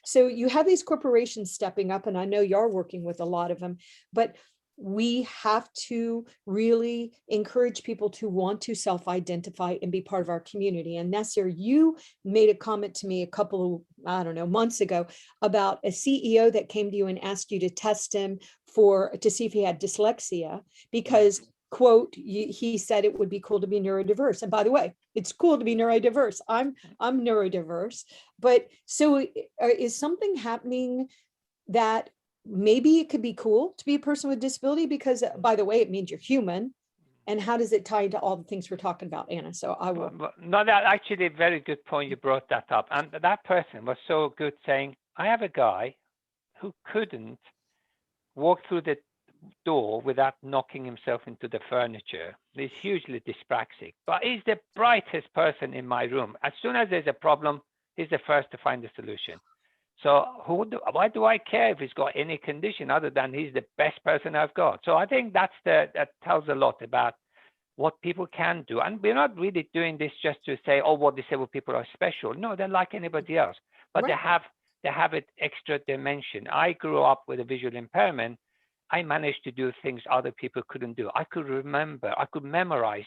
So you have these corporations stepping up, and I know you're working with a lot of them, but we have to really encourage people to want to self-identify and be part of our community. And Nasser, you made a comment to me a couple of, I don't know, months ago about a CEO that came to you and asked you to test him to see if he had dyslexia because, quote, he said it would be cool to be neurodiverse. And by the way, it's cool to be neurodiverse. I'm neurodiverse. But so is something happening that maybe it could be cool to be a person with disability? Because by the way, it means you're human. And how does it tie into all the things we're talking about, Anna? So I will. No, that actually a very good point. You brought that up. And that person was so good saying, I have a guy who couldn't walk through the door without knocking himself into the furniture. He's hugely dyspraxic, but he's the brightest person in my room. As soon as there's a problem, he's the first to find the solution. So why do I care if he's got any condition other than he's the best person I've got? So I think that tells a lot about what people can do. And we're not really doing this just to say, oh, well, disabled people are special. No, they're like anybody else, but Right. they have an extra dimension. I grew up with a visual impairment. I managed to do things other people couldn't do. I could memorize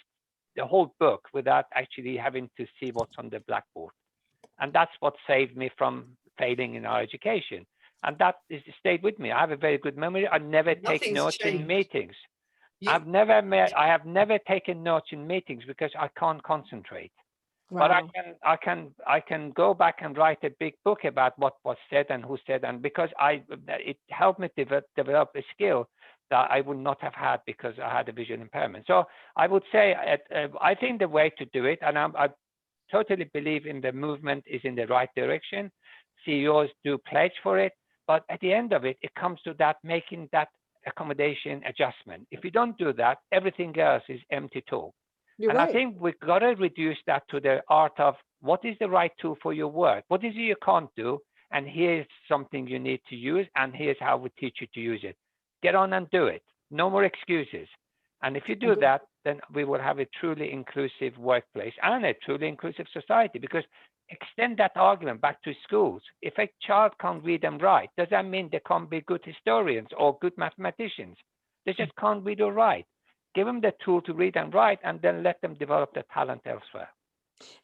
the whole book without actually having to see what's on the blackboard. And that's what saved me from failing in our education. And that stayed with me. I have a very good memory. I never take notes in meetings. I have never taken notes in meetings because I can't concentrate. Wow. But I can go back and write a big book about what was said and who said, and because it helped me develop a skill that I would not have had because I had a visual impairment. So I would say I think the way to do it, and I totally believe in the movement is in the right direction. CEOs do pledge for it, but at the end of it, it comes to that making that accommodation adjustment. If you don't do that, everything else is empty talk. You're right. I think we've got to reduce that to the art of what is the right tool for your work? What is it you can't do? And here's something you need to use, and here's how we teach you to use it. Get on and do it. No more excuses. And if you do that, then we will have a truly inclusive workplace and a truly inclusive society, because extend that argument back to schools. If a child can't read and write, does that mean they can't be good historians or good mathematicians? They just can't read or write. Give them the tool to read and write, and then let them develop their talent elsewhere.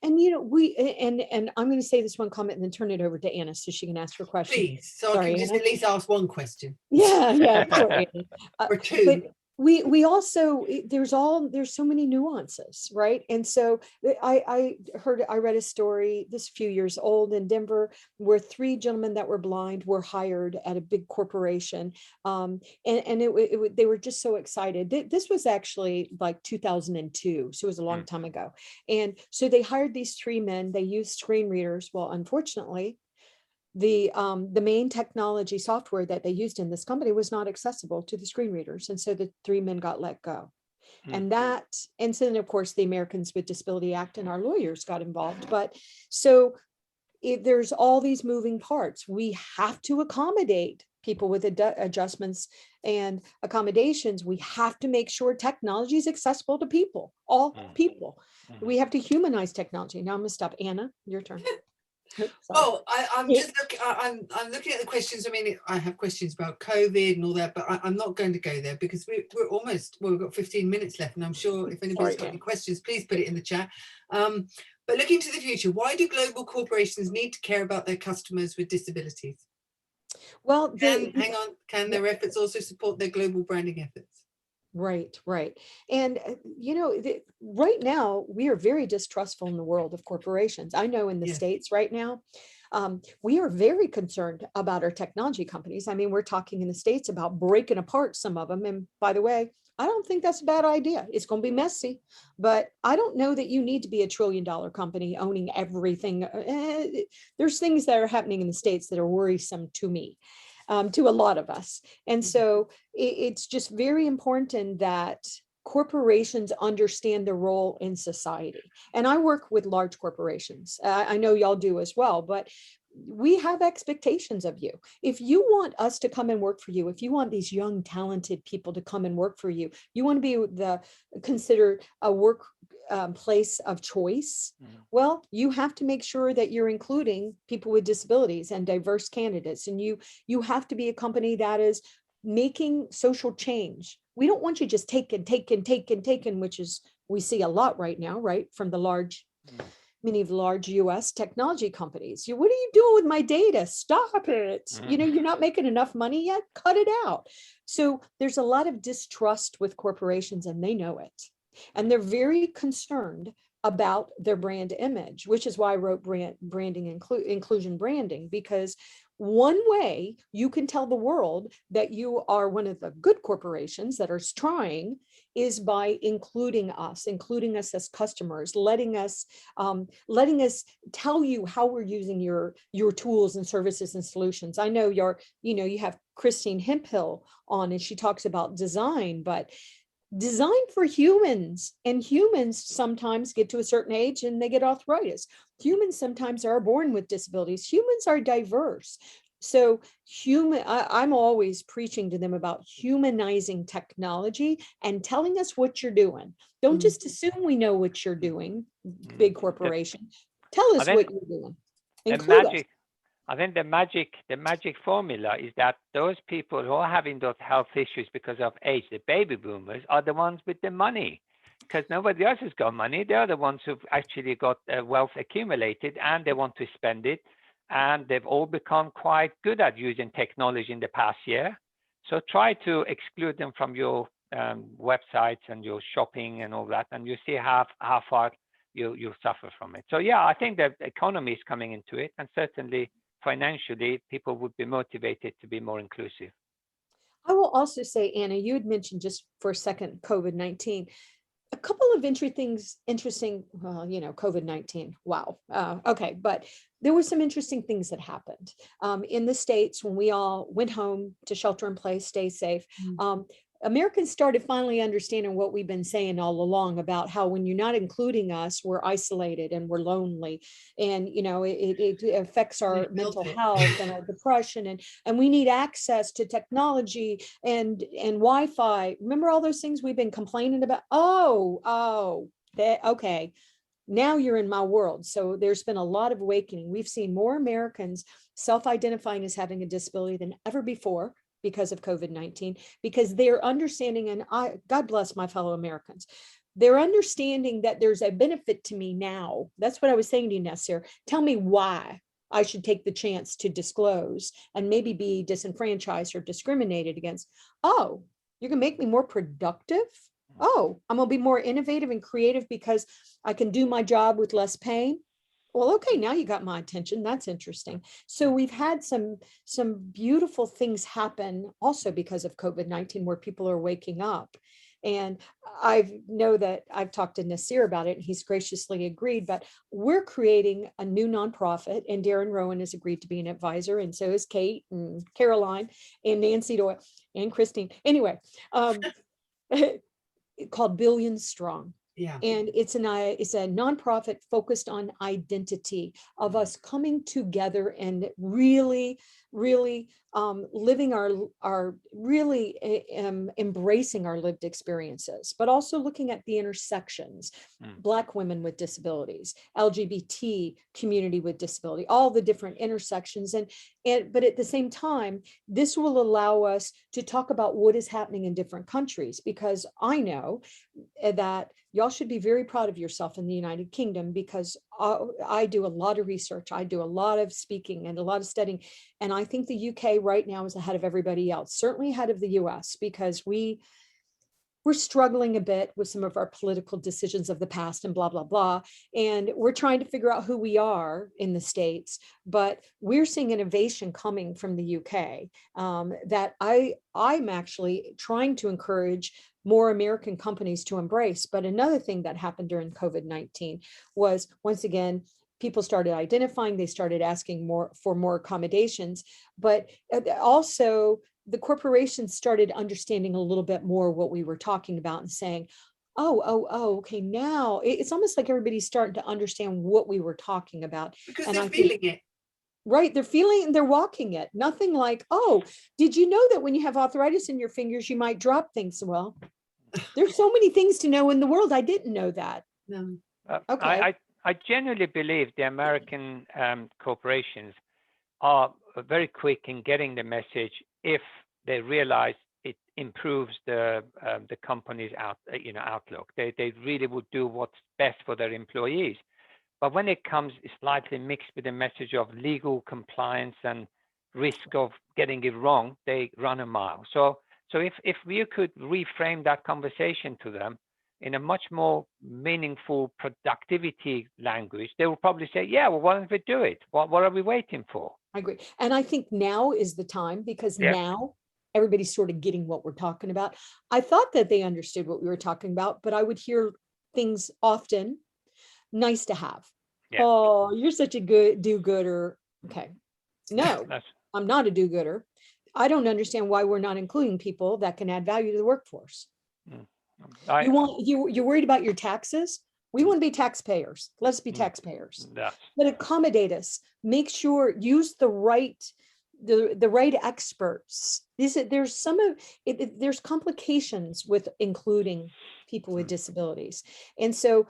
And you know, and I'm going to say this one comment and then turn it over to Anna so she can ask her question. Please, so sorry, I can just Anna? At least ask one question. Yeah, poor Anna. Or two. But we also, there's so many nuances, right? And so I read a story this few years old in Denver where 3 gentlemen that were blind were hired at a big corporation, and they were just so excited. This was actually like 2002, so it was a long time ago. And so they hired these 3 men. They used screen readers. Well, unfortunately, the main technology software that they used in this company was not accessible to the screen readers. And so the 3 men got let go. And then of course, the Americans with Disability Act and our lawyers got involved. But so there's all these moving parts. We have to accommodate people with adjustments and accommodations. We have to make sure technology is accessible to people, all people. We have to humanize technology. Now I'm going to stop. Anna, your turn. Sorry. Well, I'm Yeah. just looking. I'm looking at the questions. I mean, I have questions about COVID and all that, but I'm not going to go there because we're almost. Well, we've got 15 minutes left, and I'm sure if anybody's Sorry, got Anne. any questions, please put it in the chat. But looking to the future, why do global corporations need to care about their customers with disabilities? Well, Can their efforts also support their global branding efforts? right, right. And, right now, we are very distrustful in the world of corporations. I know in the Yeah. States right now, we are very concerned about our technology companies. I mean, we're talking in the States about breaking apart some of them. And by the way, I don't think that's a bad idea. It's going to be messy, but I don't know that you need to be $1 trillion company owning everything. There's things that are happening in the States that are worrisome to me, to a lot of us. And so it's just very important that corporations understand their role in society. And I work with large corporations. I know y'all do as well, but we have expectations of you. If you want us to come and work for you, if you want these young, talented people to come and work for you, you want to be considered a work place of choice. Well, you have to make sure that you're including people with disabilities and diverse candidates. And you have to be a company that is making social change. We don't want you just taking, which is we see a lot right now, right? From the many of the large US technology companies. What are you doing with my data? Stop it. You're not making enough money yet. Cut it out. So there's a lot of distrust with corporations and they know it. And they're very concerned about their brand image, which is why I wrote branding, inclusion branding, because one way you can tell the world that you are one of the good corporations that are trying is by including us as customers, letting us tell you how we're using your tools and services and solutions. I know you have Christine Hemphill on, and she talks about design, but design for humans, and humans sometimes get to a certain age and they get arthritis. Humans sometimes are born with disabilities. Humans are diverse. So I'm always preaching to them about humanizing technology and telling us what you're doing. Don't just assume we know what you're doing, big corporation. Tell us what you're doing. Include us. I think the magic formula is that those people who are having those health issues because of age, the baby boomers, are the ones with the money, because nobody else has got money. They're the ones who've actually got wealth accumulated and they want to spend it. And they've all become quite good at using technology in the past year. So try to exclude them from your websites and your shopping and all that, and you see how far you suffer from it. So yeah, I think the economy is coming into it, and certainly financially, people would be motivated to be more inclusive. I will also say, Anna, you had mentioned just for a second, COVID-19. A couple of interesting, well, COVID-19, wow. Okay, but there were some interesting things that happened in the States when we all went home to shelter in place, stay safe. Americans started finally understanding what we've been saying all along about how when you're not including us, we're isolated and we're lonely. And, it affects our mental health and our depression. And we need access to technology and Wi-Fi. Remember all those things we've been complaining about? Okay. Now you're in my world. So there's been a lot of awakening. We've seen more Americans self-identifying as having a disability than ever before because of COVID-19, because they're understanding, and God bless my fellow Americans, they're understanding that there's a benefit to me now. That's what I was saying to you, Nasir. Tell me why I should take the chance to disclose and maybe be disenfranchised or discriminated against. Oh, you're gonna make me more productive? Oh, I'm gonna be more innovative and creative because I can do my job with less pain. Well, okay, now you got my attention. That's interesting. So we've had some beautiful things happen also because of COVID-19 where people are waking up. And I know that I've talked to Nasir about it and he's graciously agreed, but we're creating a new nonprofit and Darren Rowan has agreed to be an advisor, and so is Kate and Caroline and Nancy Doyle and Christine. Anyway, called Billions Strong. Yeah. And it's a nonprofit focused on identity of us coming together and really, really living our really embracing our lived experiences, but also looking at the intersections. Black women with disabilities, LGBT community with disability, all the different intersections. But at the same time, this will allow us to talk about what is happening in different countries, because I know that y'all should be very proud of yourself in the United Kingdom, because I do a lot of research, I do a lot of speaking and a lot of studying, and I think the UK right now is ahead of everybody else, certainly ahead of the US, because we're struggling a bit with some of our political decisions of the past and blah, blah, blah. And we're trying to figure out who we are in the States, but we're seeing innovation coming from the UK that I'm actually trying to encourage more American companies to embrace. But another thing that happened during COVID-19 was, once again, people started identifying, they started asking for more accommodations, but also the corporations started understanding a little bit more what we were talking about and saying, oh, okay, now it's almost like everybody's starting to understand what we were talking about. Because And they're I feeling it. Right, they're feeling and they're walking it. Nothing like, oh, did you know that when you have arthritis in your fingers, you might drop things? Well, there's so many things to know in the world. I didn't know that. No. Okay. I genuinely believe the American corporations are very quick in getting the message if they realize it improves the company's outlook. They really would do what's best for their employees. But when it comes slightly mixed with the message of legal compliance and risk of getting it wrong, they run a mile. So if we could reframe that conversation to them in a much more meaningful productivity language, they will probably say, yeah, well, why don't we do it? What are we waiting for? I agree. And I think now is the time, because now everybody's sort of getting what we're talking about. I thought that they understood what we were talking about, but I would hear things often, nice to have. Yeah. Oh, you're such a good do-gooder. Okay. No, I'm not a do-gooder. I don't understand why we're not including people that can add value to the workforce. You're worried about your taxes? We want to be taxpayers. Let's be taxpayers. But accommodate us. Make sure, use the right experts. There's complications with including people with disabilities. And so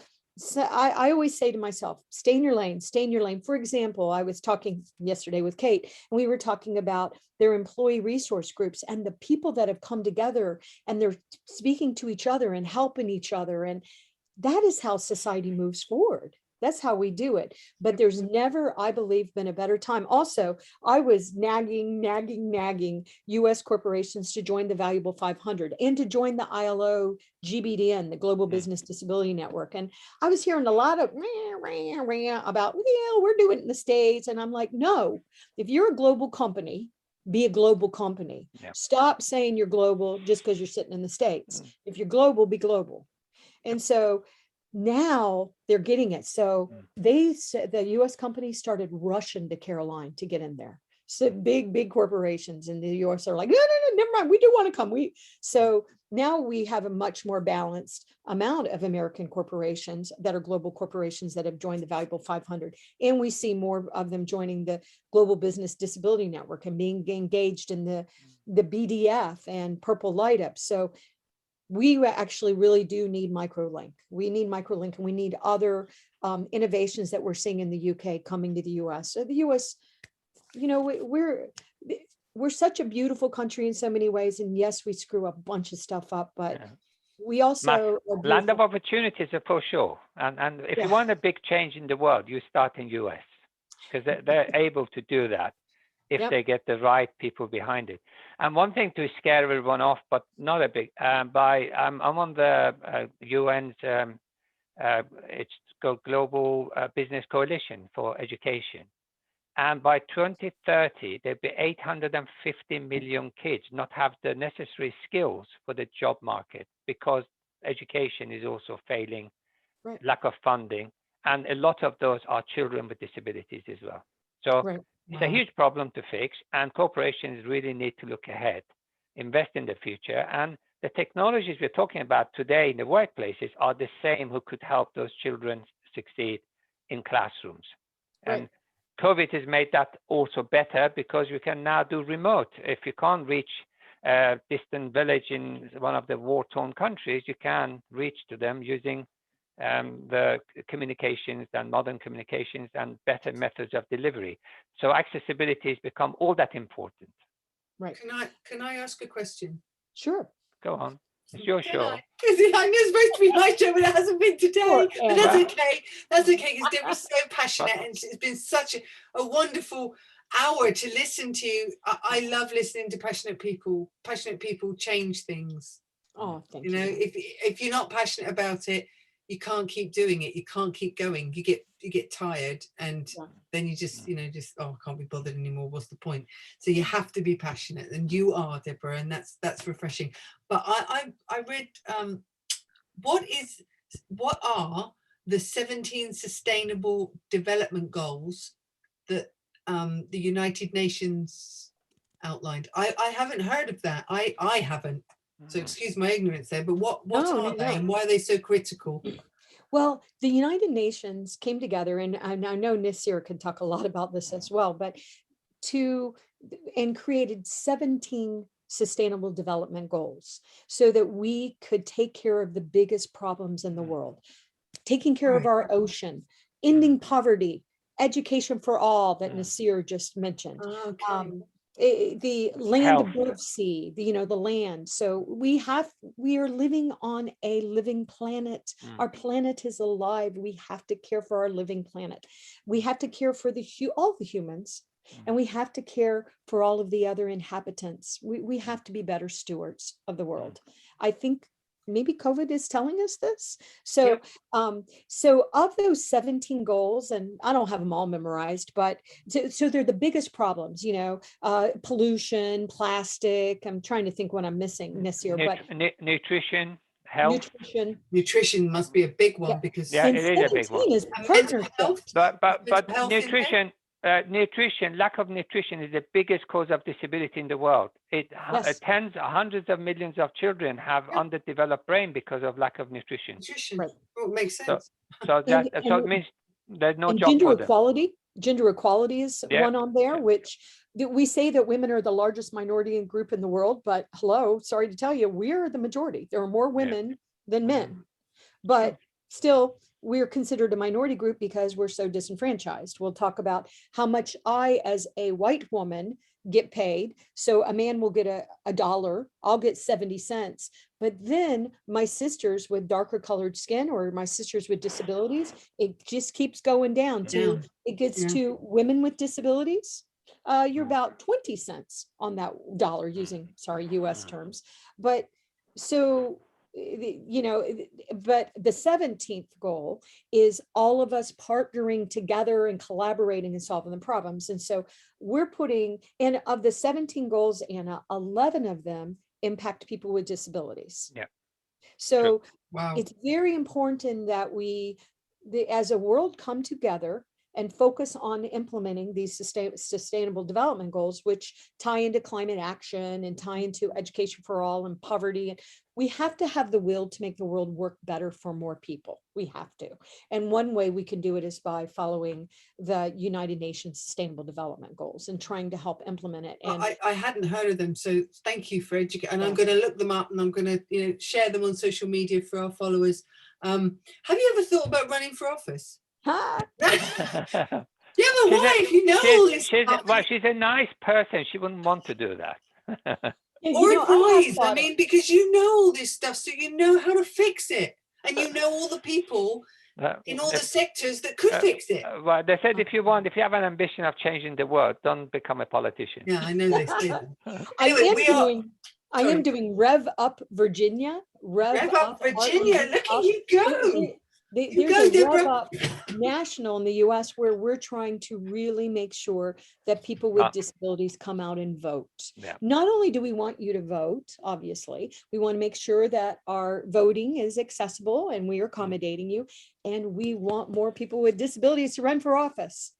I always say to myself, stay in your lane, stay in your lane. For example, I was talking yesterday with Kate, and we were talking about their employee resource groups and the people that have come together, and they're speaking to each other and helping each other. And that is how society moves forward. That's how we do it. But there's never, I believe, been a better time. Also, I was nagging US corporations to join the Valuable 500 and to join the ILO GBDN, the Global Business Disability Network. And I was hearing a lot of about, yeah, we're doing it in the States. And I'm like, no, if you're a global company, be a global company. Stop saying you're global just because you're sitting in the States. If you're global, be global. And so now they're getting it. So they said the US companies started rushing to Caroline to get in there. So big corporations in the US are like, no, never mind. We do want to come. So now we have a much more balanced amount of American corporations that are global corporations that have joined the Valuable 500. And we see more of them joining the Global Business Disability Network and being engaged in the BDF and Purple Light Up. So we actually really do need microlink. We need microlink, and we need other innovations that we're seeing in the UK coming to the US. So the US, we're such a beautiful country in so many ways. And yes, we screw up a bunch of stuff up, but we also land of opportunities for sure. And if you want a big change in the world, you start in US, because they're able to do that if they get the right people behind it. And one thing to scare everyone off, but not a big, I'm on the UN's, it's called Global Business Coalition for Education. And by 2030, there'll be 850 million kids not have the necessary skills for the job market, because education is also failing, lack of funding. And a lot of those are children with disabilities as well. So it's a huge problem to fix, and corporations really need to look ahead, invest in the future, and the technologies we're talking about today in the workplaces are the same who could help those children succeed in classrooms. Right. And COVID has made that also better because we can now do remote. If you can't reach a distant village in one of the war-torn countries, you can reach to them using the communications and modern communications and better methods of delivery. So accessibility has become all that important. Right. Can I ask a question? Sure. Go on. It's your Can show. I? Because I know it's supposed to be my show, but it hasn't been today. Sure, But Anna. that's okay. That's okay, because Debra's so passionate, and it's been such a wonderful hour to listen to. I love listening to passionate people. Passionate people change things. Oh, thank You you. know, if you're not passionate about it, you can't keep doing it. You can't keep going. You get tired, and Yeah. then you just, I can't be bothered anymore. What's the point? So you have to be passionate, and you are, Deborah, and that's refreshing. But I read what are the 17 sustainable development goals that the United Nations outlined? I haven't heard of that. I haven't. So excuse my ignorance there, but what No, are no, they, no. and why are they so critical? Well, the United Nations came together, and I know Nasir can talk a lot about this as well, but created 17 sustainable development goals so that we could take care of the biggest problems in the world, taking care of Right. our ocean, ending poverty, education for all that Nasir just mentioned. Okay. The land Health. above sea, the land. So we are living on a living planet. Our planet is alive. We have to care for our living planet. We have to care for all the humans, and we have to care for all of the other inhabitants. We have to be better stewards of the world. I think maybe COVID is telling us this. So, so of those 17 goals, and I don't have them all memorized, but so they're the biggest problems, pollution, plastic. I'm trying to think what I'm missing this year, but nutrition, health. Nutrition must be a big one, because it is a big one. Is mental health. But nutrition, lack of nutrition is the biggest cause of disability in the world. Tens, hundreds of millions of children have underdeveloped brain because of lack of nutrition. Right. Well, it makes sense. So it means there's no job gender for them. equality. Gender equality is one on there, which we say that women are the largest minority group in the world, but hello, sorry to tell you, we're the majority. There are more women than men, but still we're considered a minority group because we're so disenfranchised. We'll talk about how much I, as a white woman, get paid. So a man will get a dollar, I'll get 70 cents. But then my sisters with darker colored skin, or my sisters with disabilities, it just keeps going down to, it gets to women with disabilities. You're about 20 cents on that dollar, using, US terms. But so, but the 17th goal is all of us partnering together and collaborating and solving the problems. And so we're putting in, of the 17 goals, Anna, 11 of them impact people with disabilities. So it's very important that we, as a world, come together and focus on implementing these sustainable development goals, which tie into climate action and tie into education for all and poverty. And we have to have the will to make the world work better for more people. We have to. And one way we can do it is by following the United Nations Sustainable Development Goals and trying to help implement it. And I hadn't heard of them, so thank you for educating. And I'm going to look them up, and I'm going to share them on social media for our followers. Have you ever thought about running for office? You have a wife, all this stuff. Well, she's a nice person. She wouldn't want to do that. Or advised, because you know all this stuff, so you know how to fix it, and you know all the people in all the sectors that could fix it. Well, they said if you have an ambition of changing the world, don't become a politician. Yeah, I know they say that. Anyway, I am doing Rev Up Virginia. Rev Up Virginia, look at you go. There's a Rev Up National in the US where we're trying to really make sure that people with disabilities come out and vote. Not only do we want you to vote, obviously, we want to make sure that our voting is accessible and we are accommodating you. And we want more people with disabilities to run for office.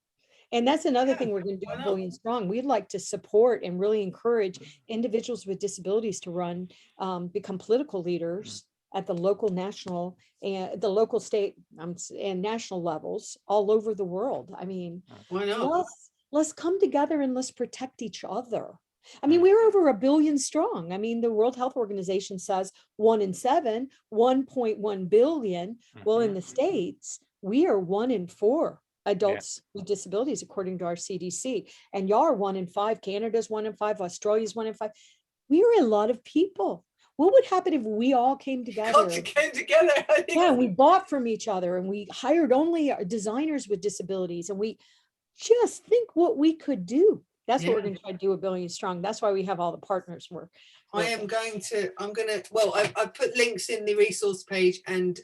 And that's another Yeah, thing we're going to do why at not? Billion Strong. We'd like to support and really encourage individuals with disabilities to run, become political leaders at the local, national, and the local, state, and national levels all over the world. I mean, Why not? let's come together and let's protect each other. I mean, Mm. we're over 1 billion strong. I mean, the World Health Organization says 1 in 7, 1.1 billion. Well, in the States, we are 1 in 4 adults with disabilities, according to our CDC. And y'all are 1 in 5. Canada's 1 in 5. Australia's 1 in 5. We are a lot of people. What would happen if we all came together? Came together. I think. Yeah, we bought from each other and we hired only designers with disabilities, and we just think what we could do. That's what we're going to try to do with Billion Strong. That's why we have all the partners. I'm going to, well, I put links in the resource page, and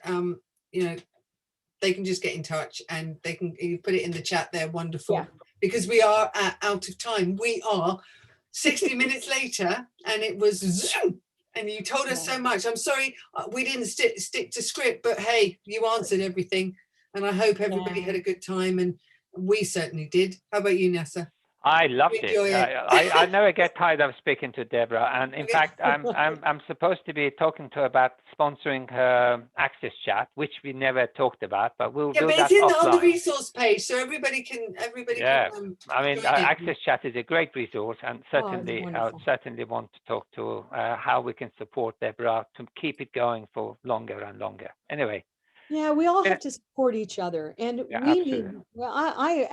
you know, they can just get in touch, and they can, you put it in the chat there. Wonderful. Yeah. Because we are out of time. We are 60 minutes later, and it was zoom, and you told us so much. I'm sorry we didn't stick to script, but hey, you answered everything, and I hope everybody had a good time, and we certainly did. How about you, Nessa? I loved it. I never get tired of speaking to Debra, and in fact, I'm supposed to be talking to her about sponsoring her Access Chat, which we never talked about, but we'll do but that it's in offline. on the resource page, so everybody can. I mean, Access Chat is a great resource, and certainly, I certainly want to talk to how we can support Debra to keep it going for longer and longer. Anyway. Yeah, we all have to support each other, and we need. Well, I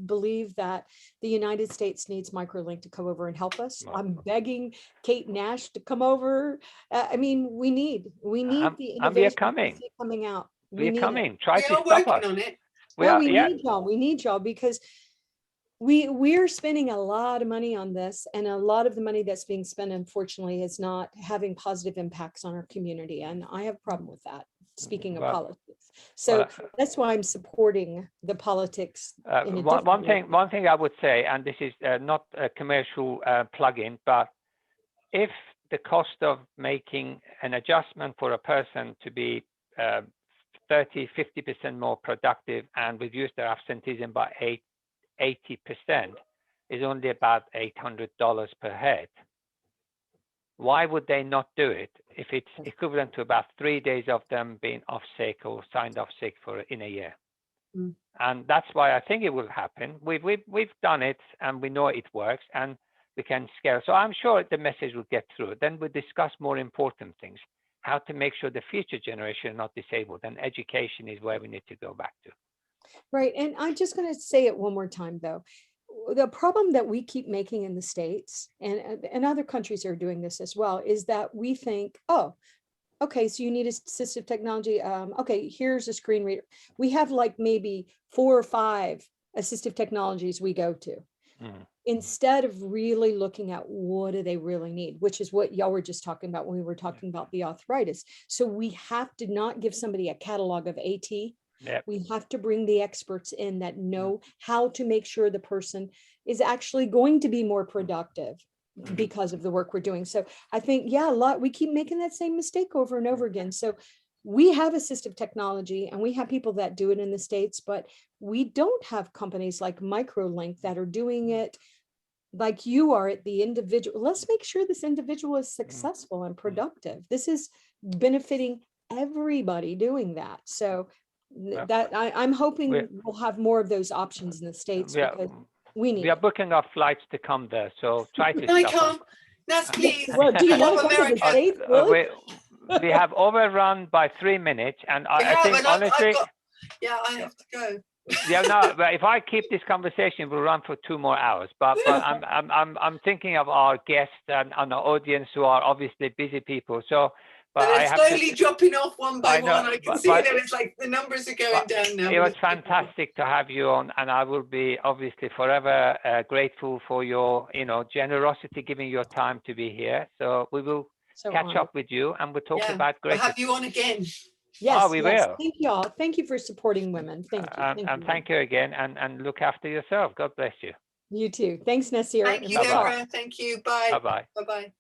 believe that the United States needs Microlink to come over and help us. I'm begging Kate Nash to come over. I mean, we need the innovation coming out. We're coming. Try to stop us. We are working on it. We need y'all because we're spending a lot of money on this, and a lot of the money that's being spent, unfortunately, is not having positive impacts on our community, and I have a problem with that. Speaking of politics, so that's why I'm supporting the politics. One thing I would say, and this is not a commercial plug-in, but if the cost of making an adjustment for a person to be 30–50% more productive and reduce their absenteeism by 80% is only about $800 per head, why would they not do it if it's equivalent to about 3 days of them being off sick or signed off sick in a year? And that's why I think it will happen. We've done it, and we know it works, and we can scale. So I'm sure the message will get through. Then we discuss more important things, how to make sure the future generation are not disabled, and education is where we need to go back to. Right, and I'm just going to say it one more time, though. The problem that we keep making in the States, and other countries are doing this as well, is that we think, oh, okay, so you need assistive technology. Okay, here's a screen reader. We have like maybe 4 or 5 assistive technologies we go to. Instead of really looking at what do they really need, which is what y'all were just talking about when we were talking about the arthritis. So we have to not give somebody a catalog of AT. We have to bring the experts in that know how to make sure the person is actually going to be more productive because of the work we're doing. So I think, we keep making that same mistake over and over again. So we have assistive technology, and we have people that do it in the States, but we don't have companies like Microlink that are doing it like you are at the individual. Let's make sure this individual is successful and productive. This is benefiting everybody doing that. So that I'm hoping we'll have more of those options in the States, because we are booking our flights to come there, so try to stop. That's please. Well, do you want to come to the States? Really? We have overrun by 3 minutes, and I think honestly, I have to go. But if I keep this conversation, we'll run for 2 more hours. But I'm thinking of our guests and our audience, who are obviously busy people. So. But they're slowly dropping off one by one. I can see that it's like the numbers are going down now. It was fantastic to have you on, and I will be obviously forever grateful for your, generosity, giving your time to be here. So we will catch up with you, and we'll talk about great. We'll have you on again. Yes, we will. Thank you all. Thank you for supporting women. Thank you. Thank you again, and look after yourself. God bless you. You too. Thanks, Nasir. Thank you, Debra. Thank you. Bye. Bye-bye. Bye-bye.